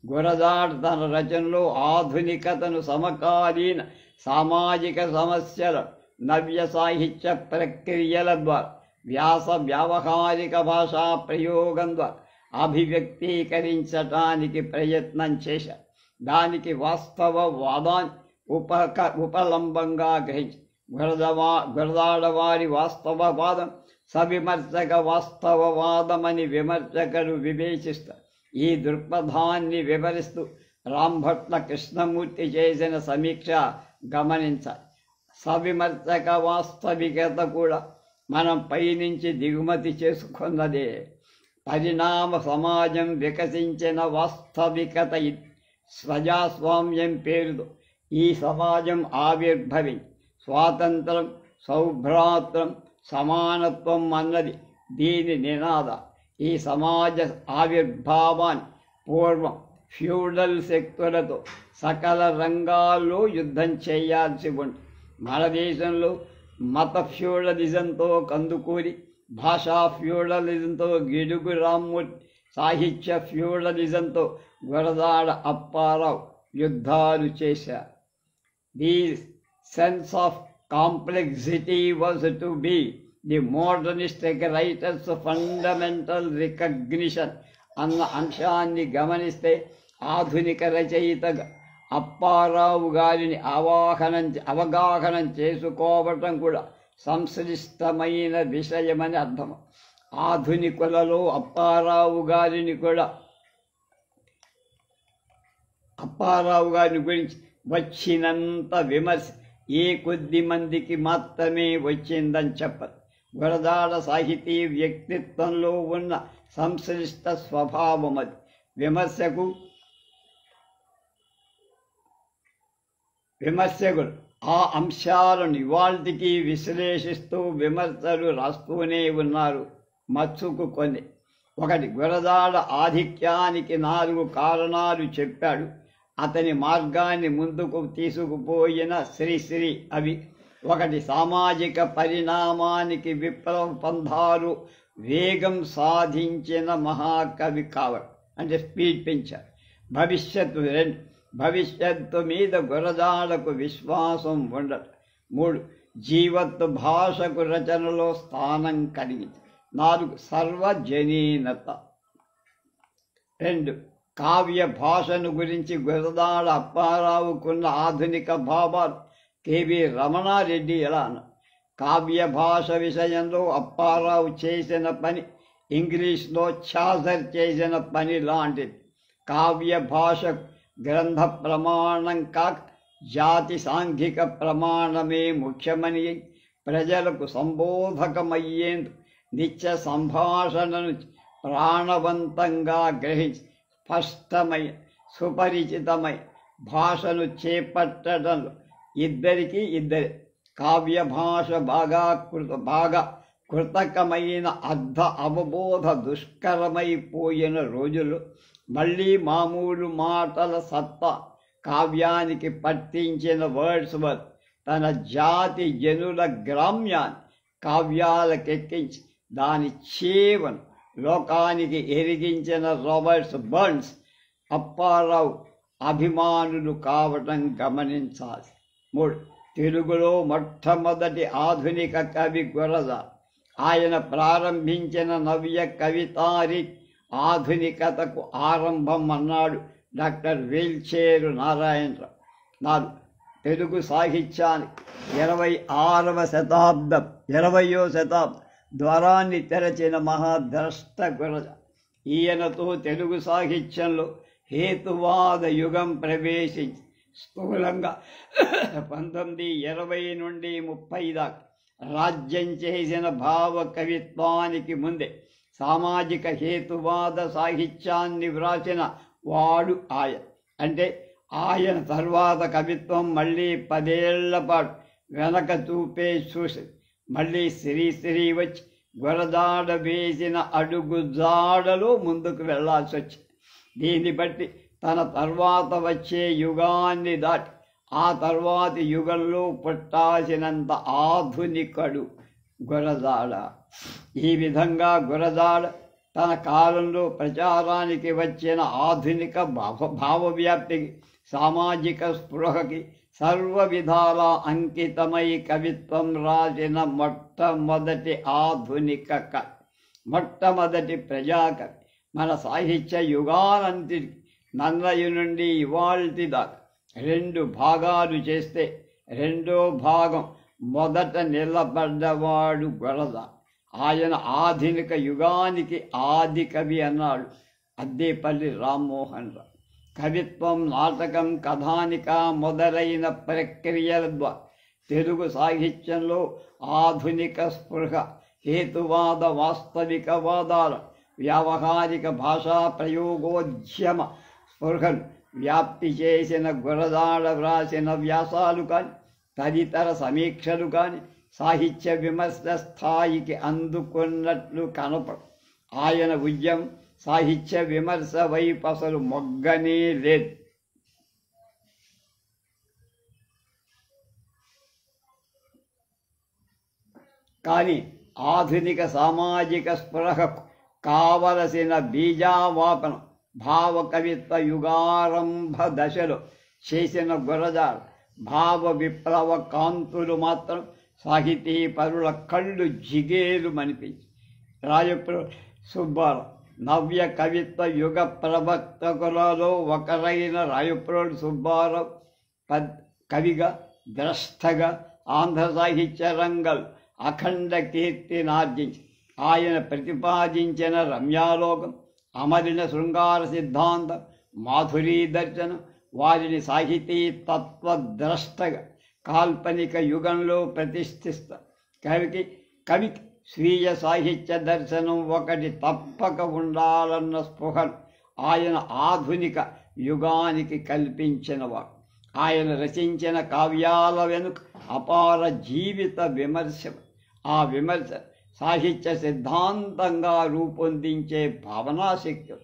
గురజాడ్ తన రచనలో ఆధునికతను సమకాలీన సామాజిక సమస్యల నవ్య సాహిత్య ప్రక్రియల ద్వారా వ్యావహారిక భాషా ప్రయోగం ద్వారా అభివ్యక్తీకరించటానికి ప్రయత్నం చేశారు. దానికి వాస్తవవాదాన్ని ఉపలంబంగా గ్రహించి గురజాడవారి వాస్తవవాదం సవిమర్శక వాస్తవవాదమని విమర్శకులు వివేచిస్తారు. ఈ దృక్పథాన్ని వివరిస్తూ రాంభట్ల కృష్ణమూర్తి చేసిన సమీక్ష గమనించాలి. సవిమర్శక వాస్తవికత కూడా మనం పైనుంచి దిగుమతి చేసుకున్నదే. పరిణామ సమాజం వికసించిన వాస్తవికత ఇది. ప్రజాస్వామ్యం పేరుతో ఈ సమాజం ఆవిర్భవించి స్వాతంత్రం, సౌభ్రాత్రం, సమానత్వం అన్నది దీని నినాద. ఈ సమాజ ఆవిర్భావాన్ని పూర్వం ఫ్యూడల్ శక్తులతో సకల రంగాల్లో యుద్ధం చేయాల్సి ఉంది. మన దేశంలో మత ఫ్యూడలిజంతో కందుకూరి, భాషా ఫ్యూడలిజంతో గిడుగు రామ్మూర్తి, సాహిత్య ఫ్యూడలిజంతో గురజాడ అప్పారావు యుద్ధాలు చేశారు. The sense of complexity was to be the modernistic writers fundamental recognition అన్న అంశాన్ని గమనిస్తే ఆధునిక రచయితగా అప్పారావు గారిని అవగాహన చేసుకోవటం కూడా సంశ్లిష్టమైన విషయమని అర్థం. ఆధునికులలో అప్పారావు గారిని గురించి వచ్చినంత విమర్శ ఏ కొద్ది మందికి మాత్రమే వచ్చిందని చెప్పరు. గురజాడ సాహితీ వ్యక్తిత్వంలో ఉన్న సంశ్లిష్ట స్వభావం అది. విమర్శకులు ఆ అంశాలను ఇవాల్టికి విశ్లేషిస్తూ విమర్శలు రాస్తూనే ఉన్నారు. మచ్చుకు కొన్ని. ఒకటి, గురజాడ ఆధిక్యానికి 4 కారణాలు చెప్పాడు. అతని మార్గాన్ని ముందుకు తీసుకుపోయిన శ్రీశ్రీ అవి. ఒకటి, సామాజిక పరిణామానికి విప్లవ పంథాలు వేగం సాధించిన మహాకవి కావడం, అంటే స్పీడ్ పెంచారు. భవిష్యత్తు. 2, భవిష్యత్తు మీద గురజాడకు విశ్వాసం ఉండదు. 3, జీవత్తు భాషకు రచనలో స్థానం కలిగింది. 4, సర్వజనీనత. 2, కావ్య భాషను గురించి గురజాడ అప్పారావుకున్న ఆధునిక భావాలు కెవి రమణారెడ్డి ఎలా అన్నారు? కావ్య భాష విషయంలో అప్పారావు చేసిన పని ఇంగ్లీష్లో ఛాజర్ చేసిన పని లాంటిది. కావ్య భాష గ్రంథ ప్రమాణం కాక జాతి సాంఘిక ప్రమాణమే ముఖ్యమని, ప్రజలకు సంబోధకమయ్యేందుకు నిత్య సంభాషణను ప్రాణవంతంగా గ్రహించి స్పష్టమై సుపరిచితమై భాషను చేపట్టడంలో ఇద్దరే. కావ్య భాష బాగా కృతకమైన అర్థ అవబోధ దుష్కరమైపోయిన రోజులు మళ్ళీ మామూలు మాటల సత్తా కావ్యానికి పట్టించిన వర్డ్స్వర్త్ తన జాతి జనుల గ్రామ్యాన్ని కావ్యాలకెక్కించి దాని చేవను లోకానికి ఎరిగించిన రాబర్ట్ బర్న్స్ అప్పారావు అభిమానులు కావటం గమనించాలి. 3, తెలుగులో మొట్టమొదటి ఆధునిక కవి గురజాడ. ఆయన ప్రారంభించిన నవ్య కవితారి ఆధునికతకు ఆరంభం అన్నాడు డాక్టర్ వేల్చేరు నారాయణరావు. 4, తెలుగు సాహిత్యానికి 20వ శతాబ్దం ద్వారాన్ని తెరచిన మహాద్రష్ట గురజాడ. ఈయనతో తెలుగు సాహిత్యంలో హేతువాద యుగం ప్రవేశించి స్థూలంగా 1920 నుండి 30 దాకా రాజ్యం చేసిన భావ కవిత్వానికి ముందే సామాజిక హేతువాద సాహిత్యాన్ని వ్రాసిన వాడు ఆయన. అంటే ఆయన తర్వాత కవిత్వం మళ్ళీ 10 ఏళ్ల పాటు వెనక చూసి మళ్ళీ శ్రీశ్రీ వచ్చి గురజాడ వేసిన అడుగు జాడలో ముందుకు వెళ్లాల్సి వచ్చింది. దీన్ని బట్టి తన తర్వాత వచ్చే యుగాన్ని దాటి ఆ తర్వాతి యుగంలో పుట్టాల్సినంత ఆధునికుడు గురజాడ. ఈ విధంగా గురజాడ తన కాలంలో ప్రచారానికి వచ్చిన ఆధునిక భావవ్యాప్తికి, సామాజిక స్పృహకి సర్వ విధాల అంకితమై కవిత్వం రాసిన మొట్టమొదటి ఆధునిక కవి, మొట్టమొదటి ప్రజాకవి. మన సాహిత్య యుగానంతటికి నన్నయ్య నుండి ఇవాల్టి దాకా 2 భాగాలు చేస్తే రెండో భాగం మొదట నిలబడ్డవాడు గురజాడ. ఆయన ఆధునిక యుగానికి ఆది కవి అన్నాడు అద్దేపల్లి రామ్మోహన్ రావు. కవిత్వం, నాటకం, కథానిక మొదలైన ప్రక్రియల ద్వారా తెలుగు సాహిత్యంలో ఆధునిక స్పృహ, హేతువాద, వాస్తవికవాదాల, వ్యావహారిక భాషా ప్రయోగోద్యమ స్పృహను వ్యాప్తి చేసిన గురజాడ వ్రాసిన వ్యాసాలు కానీ, తదితర సమీక్షలు కానీ సాహిత్య విమర్శ స్థాయికి అందుకున్నట్లు కనపడు. ఆయన ఉద్యమం సాహిత్య విమర్శ వైపు అసలు మొగ్గనే లేదు. కానీ ఆధునిక సామాజిక స్పృహకు కావలసిన బీజావాపనం భావ కవిత్వ యుగారంభ దశలో చేసిన గురజాడ భావ విప్లవ కాంతులు మాత్రం సాహితీ పరుల కళ్ళు జిగేలు మనిపించి. రాయప్రోలు సుబ్బారావు నవ్య కవిత్వ యుగ ప్రవక్తకులలో ఒకరైన రాయప్రోలు సుబ్బారావు కవిగా, ద్రష్టగా ఆంధ్ర సాహిత్య రంగంలో అఖండ కీర్తినార్జించి ఆయన ప్రతిపాదించిన రమ్యాలోకం, అమరిన శృంగార సిద్ధాంతం, మాధురీ దర్శనం వారిని సాహితీ తత్వద్రష్టగా కాల్పనిక యుగంలో ప్రతిష్ఠిస్తారు. కవికి స్వీయ సాహిత్య దర్శనం ఒకటి తప్పక ఉండాలన్న స్పృహను ఆయన ఆధునిక యుగానికి కల్పించినవాడు. ఆయన రచించిన కావ్యాల వెనుక అపార జీవిత విమర్శ. ఆ విమర్శ సాహిత్య సిద్ధాంతంగా రూపొందించే భావనాశక్తి,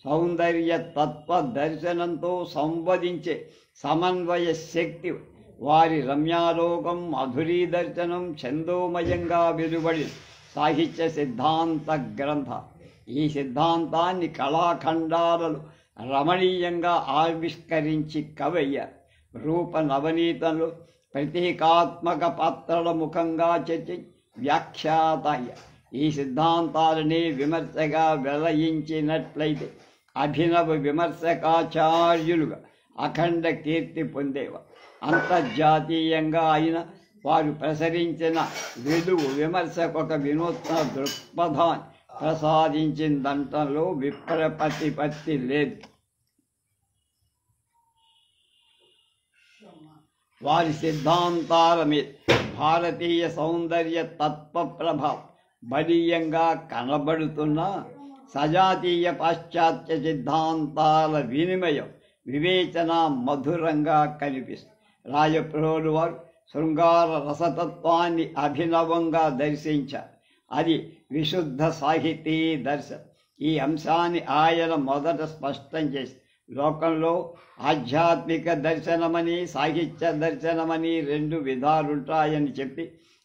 సౌందర్య తత్వ దర్శనంతో సంవదించే సమన్వయ శక్తి. వారి రమ్యాలోకం, మధురీ దర్శనం ఛందోమయంగా వెలువడి సాహిత్య సిద్ధాంత గ్రంథ. ఈ సిద్ధాంతాన్ని కళాఖండాలలో రమణీయంగా ఆవిష్కరించి కవయ్యారు. రూప నవనీతంలో ప్రతీకాత్మక పాత్రల ముఖంగా చర్చించి వ్యాఖ్యాత అయ్యారు. ఈ సిద్ధాంతాలని విమర్శగా వెలయించినట్లయితే అభినవ విమర్శకాచార్యులుగా అఖండ కీర్తి పొందేవారు. అంతర్జాతీయంగా అయిన వారు ప్రసరించిన వెలుగు విమర్శకు ఒక వినూత్న దృక్పథాన్ని ప్రసాదించిందంటలో విప్రపతిపత్తి లేదు. వారి సిద్ధాంతాల మీద భారతీయ సౌందర్య తత్వ ప్రభావం బలీయంగా కనబడుతున్న సజాతీయ పాశ్చాత్య సిద్ధాంతాల వినిమయం, వివేచన మధురంగా కనిపిస్తుంది. రాయప్రోలు వారు శృంగార రసతత్వాన్ని అభినవంగా దర్శించారు. అది విశుద్ధ సాహితీ దర్శనం. ఈ అంశాన్ని ఆయన మొదట స్పష్టం చేసి లోకంలో ఆధ్యాత్మిక దర్శనమని సాహిత్య దర్శనమని రెండు విధాలుంటాయని చెప్పి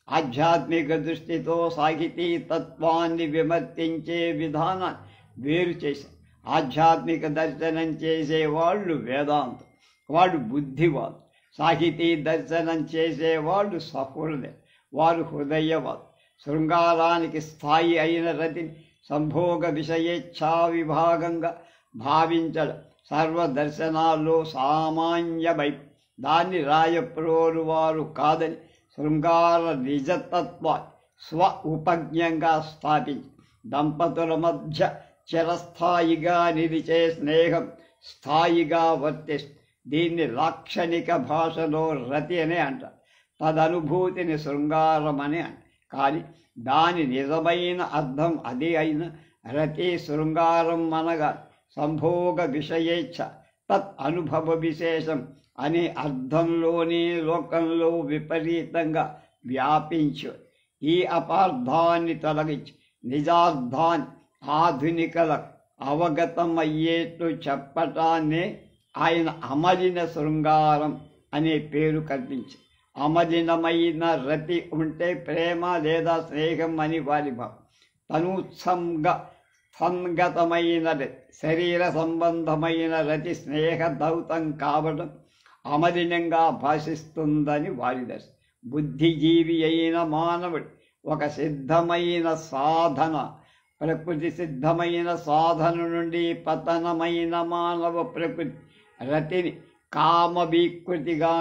ఆధ్యాత్మిక దృష్టితో సాహితీ తత్వాన్ని విమర్శించే విధానాన్ని వేరు చేశారు. ఆధ్యాత్మిక దర్శనం చేసేవాళ్ళు వేదాంతం, వాడు బుద్ధివాదు. సాహితీ దర్శనం చేసేవాళ్ళు సహృదయ, వారు హృదయవాదు. శృంగారానికి స్థాయి అయిన రతిని సంభోగ విషయేచ్ఛా విభాగంగా భావించడం సర్వదర్శనాల్లో సామాన్యమై దాన్ని రాయప్రోలు వారు కాదని శృంగార నిజతత్వాన్ని స్వ ఉపజ్ఞంగా స్థాపించి దంపతుల మధ్య చిరస్థాయిగా నిలిచే స్నేహం స్థాయిగా వర్తిస్తుంది. దీన్ని లాక్షణిక భాషలో రతి అనే అంటారు. తదనుభూతిని శృంగారం అని అంటారు. కానీ దాని నిజమైన అర్థం అది అయిన రతి శృంగారం అనగా సంభోగ విషయేచ్ఛ తత్ అనుభవ విశేషం అనే అర్థంలోని లోకంలో విపరీతంగా వ్యాపించు. ఈ అపార్థాన్ని తొలగించి నిజార్థాన్ని ఆధునికలకు అవగతమయ్యేట్టు చెప్పటాన్నే ఆయన అమలిన శృంగారం అనే పేరు కల్పించి, అమలినమైన రతి ఉంటే ప్రేమ లేదా స్నేహం అని వారి భావం. సంగతమైన శరీర సంబంధమైన రతి స్నేహ దౌతం కావడం అమలినంగా భాషిస్తుందని వారి దశ. బుద్ధిజీవి అయిన మానవుడు ఒక సిద్ధమైన సాధన, ప్రకృతి సిద్ధమైన సాధన నుండి పతనమైన మానవ ప్రకృతి రతిని కామ వికృతిగా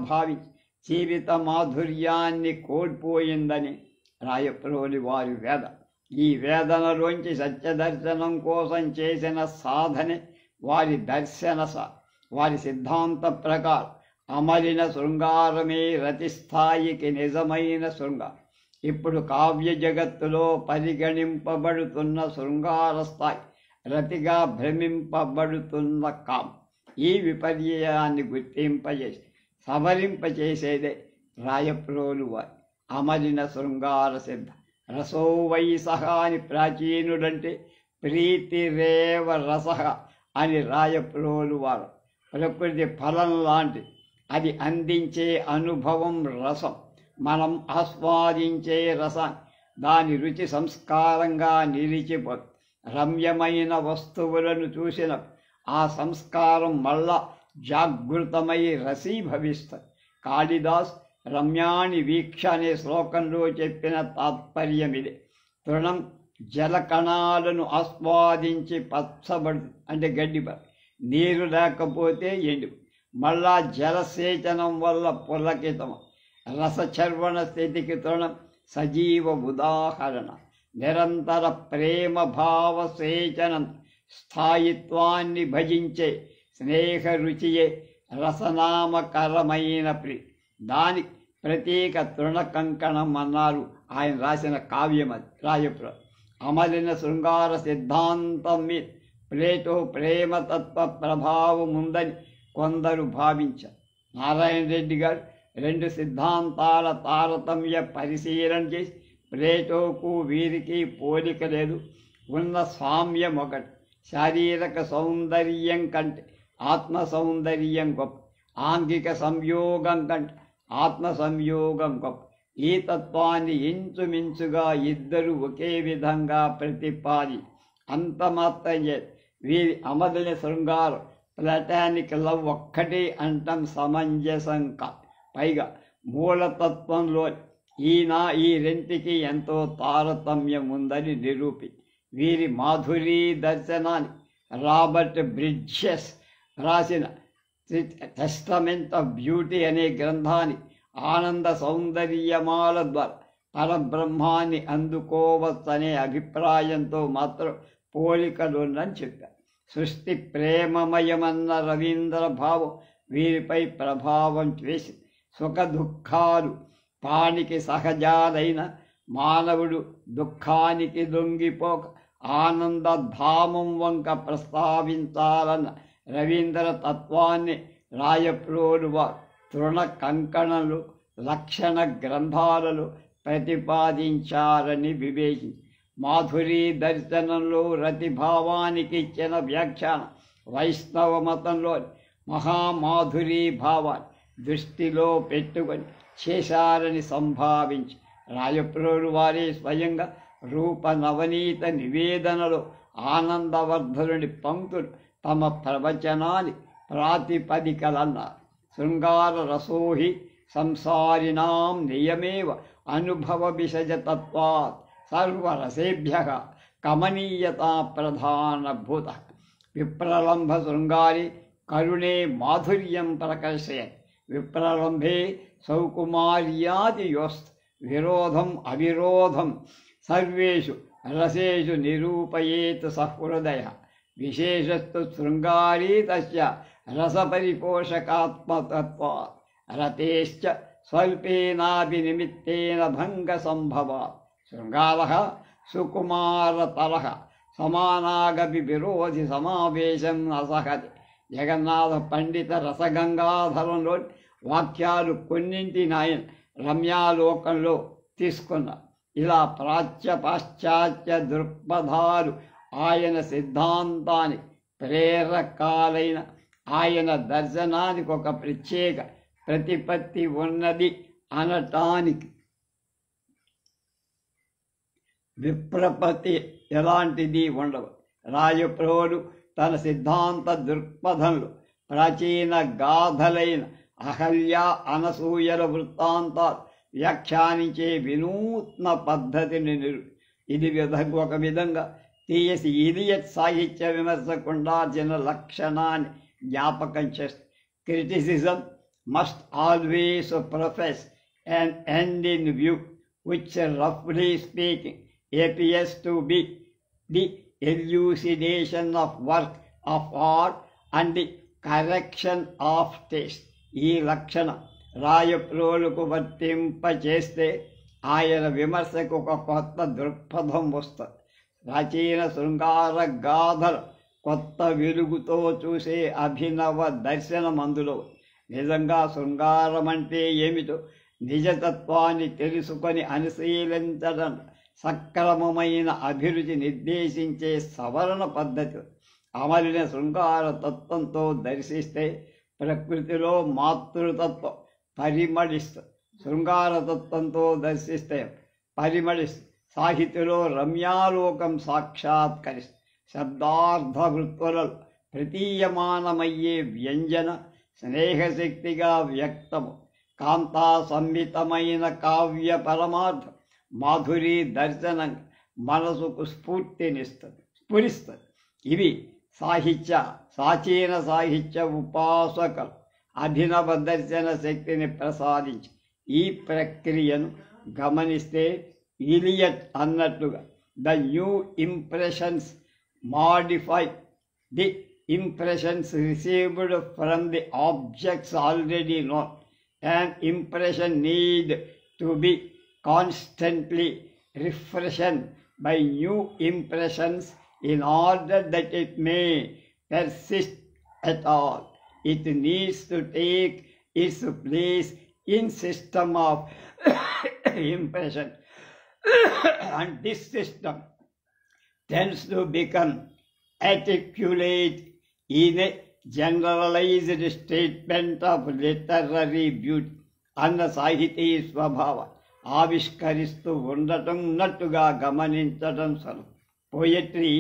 భావించి జీవిత మాధుర్యాన్ని కోల్పోయిందని రాయప్రోలి వారి వేద. ఈ వేదనలోంచి సత్యదర్శనం కోసం చేసిన సాధనే వారి వారి సిద్ధాంత ప్రకారం అమలిన శృంగారమే రతి స్థాయికి నిజమైన శృంగారం. ఇప్పుడు కావ్య జగత్తులో పరిగణింపబడుతున్న శృంగార స్థాయి రతిగా భ్రమింపబడుతున్న కామం. ఈ విపర్యాన్ని గుర్తింపజేసి సవరింపచేసేదే రాయప్రోలు వారి అమలిన శృంగార సిద్ధ. రసో వై సహ అని ప్రాచీనుడంటే ప్రీతిరేవ రస అని రాయప్రోలు వారు. ప్రకృతి ఫలం లాంటి అది అందించే అనుభవం రసం. మనం ఆస్వాదించే రసాన్ని దాని రుచి సంస్కారంగా నిలిచిపోతుంది. రమ్యమైన వస్తువులను చూసిన ఆ సంస్కారం మళ్ళా జాగృతమై రసీభవిస్తుంది. కాళిదాస్ రమ్యాణి వీక్ష అనే శ్లోకంలో చెప్పిన తాత్పర్యమిదే. తృణం జలకణాలను ఆస్వాదించి పచ్చబడుతుంది, అంటే గడ్డిపడి. నీరు లేకపోతే ఎండు. మళ్ళా జలసేచనం వల్ల పులకితం. రసచర్వణ స్థితికి తృణం సజీవ ఉదాహరణ. నిరంతర ప్రేమ భావ సేచనం స్థాయిత్వాన్ని భజించే స్నేహ రుచియే రసనామకరమైన దాని ప్రత్యేక తృణ కంకణం అన్నారు ఆయన రాసిన కావ్యం అది రాయప్రోలు. అమలిన శృంగార సిద్ధాంతం మీద ప్లేటో ప్రేమతత్వ ప్రభావం ఉందని కొందరు భావించారు. నారాయణ రెడ్డి గారు 2 సిద్ధాంతాల తారతమ్య పరిశీలన చేసి ప్లేటోకు వీరికి పోలిక లేదు, ఉన్న సామ్యం ఒకటి. శారీరక సౌందర్యం కంటే ఆత్మ సౌందర్యం గొప్ప, ఆంగిక సంయోగం కంటే ఆత్మ సంయోగం గొప్ప. ఈ తత్వాన్ని ఇంచుమించుగా ఇద్దరు ఒకే విధంగా ప్రతిపాది అంత మాత్రం వీరి అమదుల శృంగారం ప్లాటానిక్ లవ్ ఒక్కటే అంటం సమంజసం కాదు. పైగా మూలతత్వంలో ఈ రెంటికి ఎంతో తారతమ్యం ఉందని నిరూపి వీరి మాధురీ దర్శనాన్ని రాబర్ట్ బ్రిడ్జెస్ రాసిన టెస్టమెంట్ ఆఫ్ బ్యూటీ అనే గ్రంథాన్ని ఆనంద సౌందర్యమాల ద్వారా పరబ్రహ్మాన్ని అందుకోవచ్చనే అభిప్రాయంతో మాత్రం పోలికలుందని చెప్పారు. సృష్టి ప్రేమమయమన్న రవీంద్ర భావం వీరిపై ప్రభావం చేసి సుఖ దుఃఖాలు పానికి సహజాలైన మానవుడు దుఃఖానికి లొంగిపోక ఆనందధామం వంక ప్రస్తావించాలన్న రవీంద్ర తత్వాన్ని రాయప్రోలు వారు తృణ కంకణలు లక్షణ గ్రంథాలలో ప్రతిపాదించారని వివేచించి మాధురీ దర్శనంలో రతిభావానికి ఇచ్చిన వ్యాఖ్యానం వైష్ణవ మతంలో మహామాధురీ భావాన్ని దృష్టిలో పెట్టుకొని చేశారని సంభావించి రాయప్రోలు వారే స్వయంగా రూప నవనీత నివేదనలో ఆనందవర్ధనుడి పంక్తులు తమ ప్రవచనాన్ని ప్రాతిపదికలన్నారు. శృంగార రసోహి సంసారిణాం నియమేవ అనుభవ విషజతత్వాత్ సర్వరసేభ్య కమనీయతా ప్రధానభూత విప్రలంభ శృంగారి కరుణే మాధుర్యం ప్రకర్షయత్ విప్రలంభే సౌకుమార్యాదియోస్త్ విరోధం అవిరోధం సర్వేషు రసేషు నిరూపయేత్ సహృదయ విశేషస్తు శృంగారీ తస్య రసపరిపోషకాత్మతత్వాత్ రతేశ్చ స్వల్పేనాభినిమిత్తేన భంగ సంభవాత్ శృంగారః సుకుమారతరః సమానాగపి విరోధి సమావేశం అసహతి. జగన్నాథ పండిత రసగంగాధరంలో వాక్యాలు కొన్నింటిని ఆయన రమ్యాలోకంలో తీసుకున్నారు. ఇలా ప్రాచ్య పాశ్చాత్య దృక్పథాలు ఆయన సిద్ధాంతానికి ప్రేరకాలైన ఆయన దర్శనానికి ఒక ప్రత్యేక ప్రతిపత్తి ఉన్నది అనటానికి విప్రపత్తి ఎలాంటిది ఉండవు. రాయప్రోలు తన సిద్ధాంత దృక్పథంలో ప్రాచీన గాథలైన అహల్య అనసూయల వృత్తాంతాలు వ్యాఖ్యానించే వినూత్న పద్ధతిని ఇది ఒక విధంగా టిఎస్ ఇలియట్ సాహిత్య విమర్శకుండార్జన లక్షణాన్ని జ్ఞాపకం చేస్తుంది. Criticism must always profess and end in view which roughly speaking appears to be the elucidation of work of art and the correction of taste. ఈ లక్షణం రాయప్రోలుకు వర్తింపచేస్తే ఆయన విమర్శకు ఒక కొత్త దృక్పథం వస్తుంది. ప్రాచీన శృంగార గాథల కొత్త వెలుగుతో చూసే అభినవ దర్శనం అందులో. నిజంగా శృంగారం అంటే ఏమిటో నిజతత్వాన్ని తెలుసుకొని అనుశీలించడం సక్రమమైన అభిరుచి నిర్దేశించే సవరణ పద్ధతి. అమలిన శృంగార తత్వంతో దర్శిస్తే ప్రకృతిలో మాతృతత్వం పరిమళిస్తుంది. శృంగారతత్వంతో దర్శిస్తే పరిమళిస్తుంది. సాహిత్యలో రమ్యాలోకం సాక్షాత్కరిస్తుంది. శబ్దార్థ వృత్తులలో ప్రతీయమానమయ్యే వ్యంజన స్నేహశక్తిగా వ్యక్తము. కాంతా సంహితమైన కావ్య పరమార్థం మాధురీ దర్శనం మనసుకు స్ఫురిస్తుంది. ఇవి ప్రాచీన సాహిత్య ఉపాసకులు అభినవ దర్శన శక్తిని ప్రసాదించి ఈ ప్రక్రియను గమనిస్తే ఇలియట్ అన్నట్లుగా the new impressions modify the impressions received from the objects already known. An impression need to be constantly refreshed by new impressions in order that it may persist at all. It needs to take its place in system of impression. And this system tends to become articulate in a generalized statement of literary beauty అన్న సాహితీ స్వభావ ఆవిష్కరిస్తూ ఉండటం ఉన్నట్టుగా గమనించడం సలు. Poetry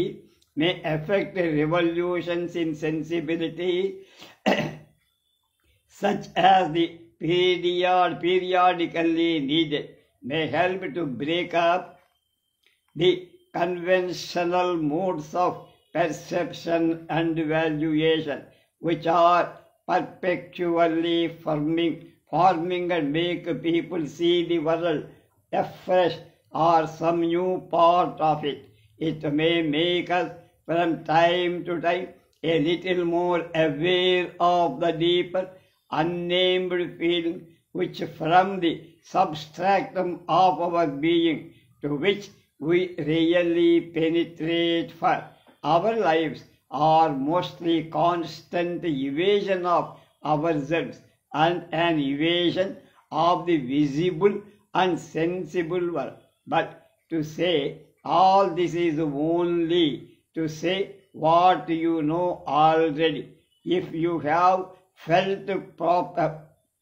may affect revolutions in sensibility such as the periodically needed, may help to break up the conventional modes of perception and valuation, which are perpetually forming and make people see the world afresh or some new part of it. It may make us from time to time a little more aware of the deeper, unnamed feeling which from the substratum of our being to which we really penetrate. For our lives are mostly constant evasion of ourselves and an evasion of the visible and sensible world. But to say all this is only to say what you know already. If you have felt proper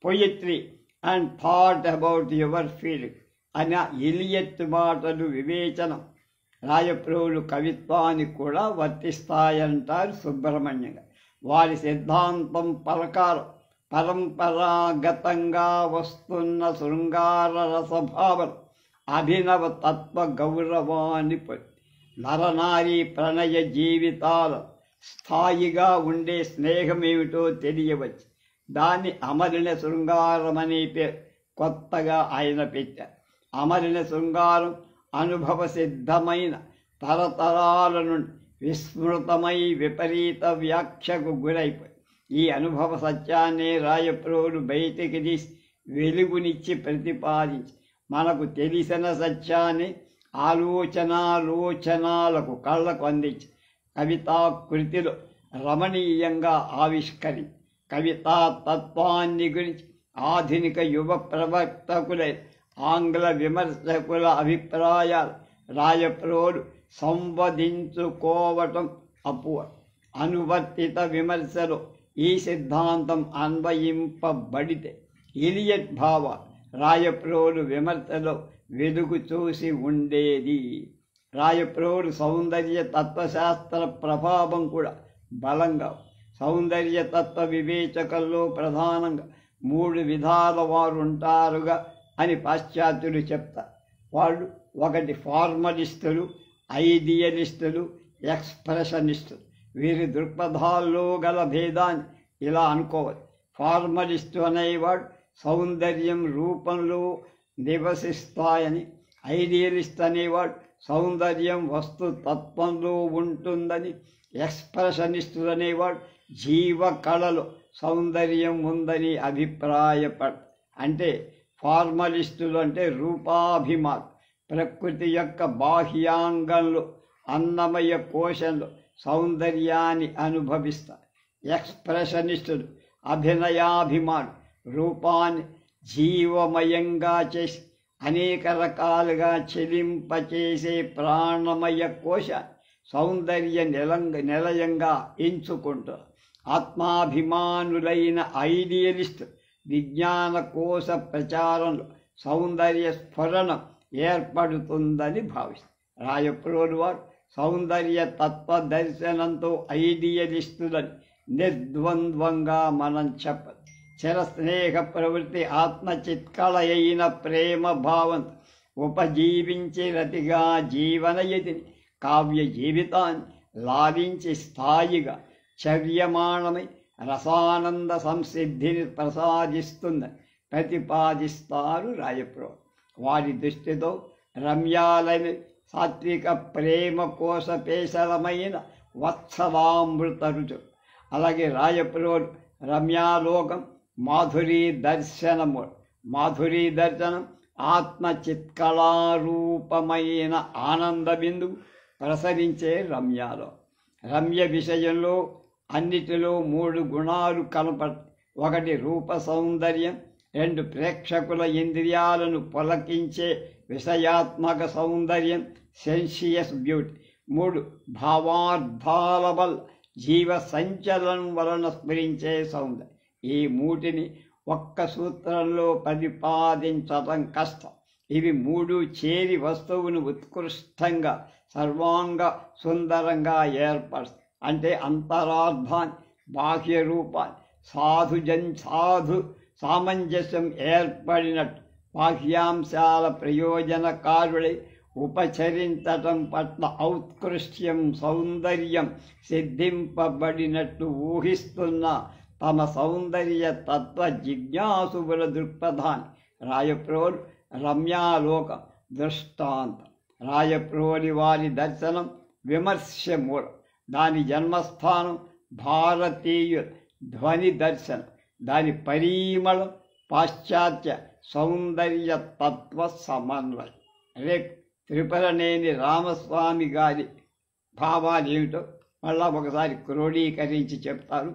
poetry and thought about your feeling. అన్న Elliot మాటలు వివేచనం రాయప్రోలు కవిత్వాన్ని కూడా వర్తిస్తాయంటారు సుబ్రహ్మణ్యంగా. వారి సిద్ధాంతం ప్రకారం పరంపరాగతంగా వస్తున్న శృంగార రసభావన అభినవ తత్వ గౌరవాన్ని నరనారీ ప్రణయ జీవితాల స్థాయిగా ఉండే స్నేహమేమిటో తెలియవచ్చు. దాన్ని అమరిన శృంగారమనే పేరు కొత్తగా ఆయన పెట్టారు. అమరిన శృంగారం అనుభవ సిద్ధమైన తరతరాల నుండి విస్మృతమై విపరీత వ్యాఖ్యకు గురైపోయి ఈ అనుభవ సత్యాన్ని రాయప్రోలు బయటికి తీసి వెలుగునిచ్చి ప్రతిపాదించి మనకు తెలిసిన సత్యాన్ని ఆలోచనాలకు కళ్ళకు అందించి కవితాకృతిలో రమణీయంగా ఆవిష్కరించి కవితా తత్వాన్ని గురించి ఆధునిక యువ ప్రవర్తకులైన ఆంగ్ల విమర్శకుల అభిప్రాయాలు రాయప్రోలు సంవదించుకోవటం అపూర్వ. అనువర్తిత విమర్శలో ఈ సిద్ధాంతం అన్వయింపబడితే ఇలియట్ భావ రాయప్రోలు విమర్శలో వెలుగు చూసి ఉండేది. రాయప్రోలు సౌందర్య తత్వశాస్త్ర ప్రభావం కూడా బలంగా సౌందర్య తత్వ వివేచకుల్లో ప్రధానంగా 3 విధాల వారు ఉంటారుగా అని పాశ్చాత్యులు చెప్తారు. వాళ్ళు ఒకటి ఫార్మలిస్టులు, ఐడియలిస్టులు, ఎక్స్ప్రెషనిస్టులు. వీరి దృక్పథాల్లో గల భేదాన్ని ఇలా అనుకోవాలి. ఫార్మలిస్టు అనేవాడు సౌందర్యం రూపంలో నివసిస్తాయని, ఐడియలిస్ట్ అనేవాడు సౌందర్యం వస్తుతత్వంలో ఉంటుందని, ఎక్స్ప్రెషనిస్టులు అనేవాడు జీవ కళలో సౌందర్యం ఉందని అభిప్రాయపడు. అంటే ఫార్మలిస్టులు అంటే రూపాభిమానం, ప్రకృతి యొక్క బాహ్యాంగంలో అన్నమయ కోశంలో సౌందర్యాన్ని అనుభవిస్తారు. ఎక్స్ప్రెషనిస్టులు అభినయాభిమానం, రూపాన్ని జీవమయంగా చేసి అనేక రకాలుగా చెలింపచేసే ప్రాణమయ కోశాన్ని సౌందర్య నిలయంగా ఎంచుకుంటారు. ఆత్మాభిమానులైన ఐడియలిస్ట్ విజ్ఞాన కోశ ప్రచారంలో సౌందర్య స్ఫురణం ఏర్పడుతుందని భావిస్తారు. రాయప్రోలు వారు సౌందర్య తత్వ దర్శనంతో ఐడియలిస్టులని నిర్ద్వంద్వంగా మనం చెప్పదు. చిరస్నేహ ప్రవృత్తి ఆత్మచిత్కళ అయిన ప్రేమ భావంతో ఉపజీవించే రతిగా జీవనయతిని కావ్య జీవితాన్ని లాలించి స్థాయిగా చర్యమాణమై రసానంద సంసిద్ధిని ప్రసాదిస్తుందని ప్రతిపాదిస్తారు రాయప్రోలు. వారి దృష్టితో రమ్యాలని సాత్విక ప్రేమ కోశపేశలమైన వత్సలామృత రుచు. అలాగే రాయప్రోలు రమ్యాలోకం మాధురీ దర్శనము. మాధురీ దర్శనం ఆత్మచిత్కళారూపమైన ఆనంద బిందువు ప్రసరించే రమ్యలో. రమ్య విషయంలో అన్నిటిలో 3 గుణాలు ఒకటి రూప సౌందర్యం, 2 ప్రేక్షకుల ఇంద్రియాలను పొలకించే విషయాత్మక సౌందర్యం సెన్షియస్ బ్యూటీ, 3 భావార్థాల వల్ల జీవ సంచలనం వలన స్ఫురించే సౌందర్యం. ఈ మూటిని ఒక్క సూత్రంలో ప్రతిపాదించటం కష్టం. ఇవి 3 చేరి వస్తువును ఉత్కృష్టంగా సర్వాంగ సుందరంగా ఏర్పరుస్తాయి. అంటే అంతరార్థాన్ని, బాహ్య రూపాన్ని సాధు సామంజస్యం ఏర్పడినట్టు బాహ్యాంశాల ప్రయోజనకారుడై ఉపచరించటం పట్ల ఔత్కృష్ట్యం సౌందర్యం సిద్ధింపబడినట్టు ఊహిస్తున్న తమ సౌందర్య తత్వ జిజ్ఞాసుల దృక్పథాన్ని రాయప్రోలు రమ్యాలోకం దృష్టాంతం. రాయప్రోలి వారి దర్శనం విమర్శ మూలం, దాని జన్మస్థానం భారతీయ ధ్వని దర్శనం, దాని పరిమళం పాశ్చాత్య సౌందర్య తత్వ సమన్వయం. రేపు త్రిపురనేని రామస్వామి గారి భావాలు ఏమిటో మళ్ళా ఒకసారి క్రోడీకరించి చెప్తారు.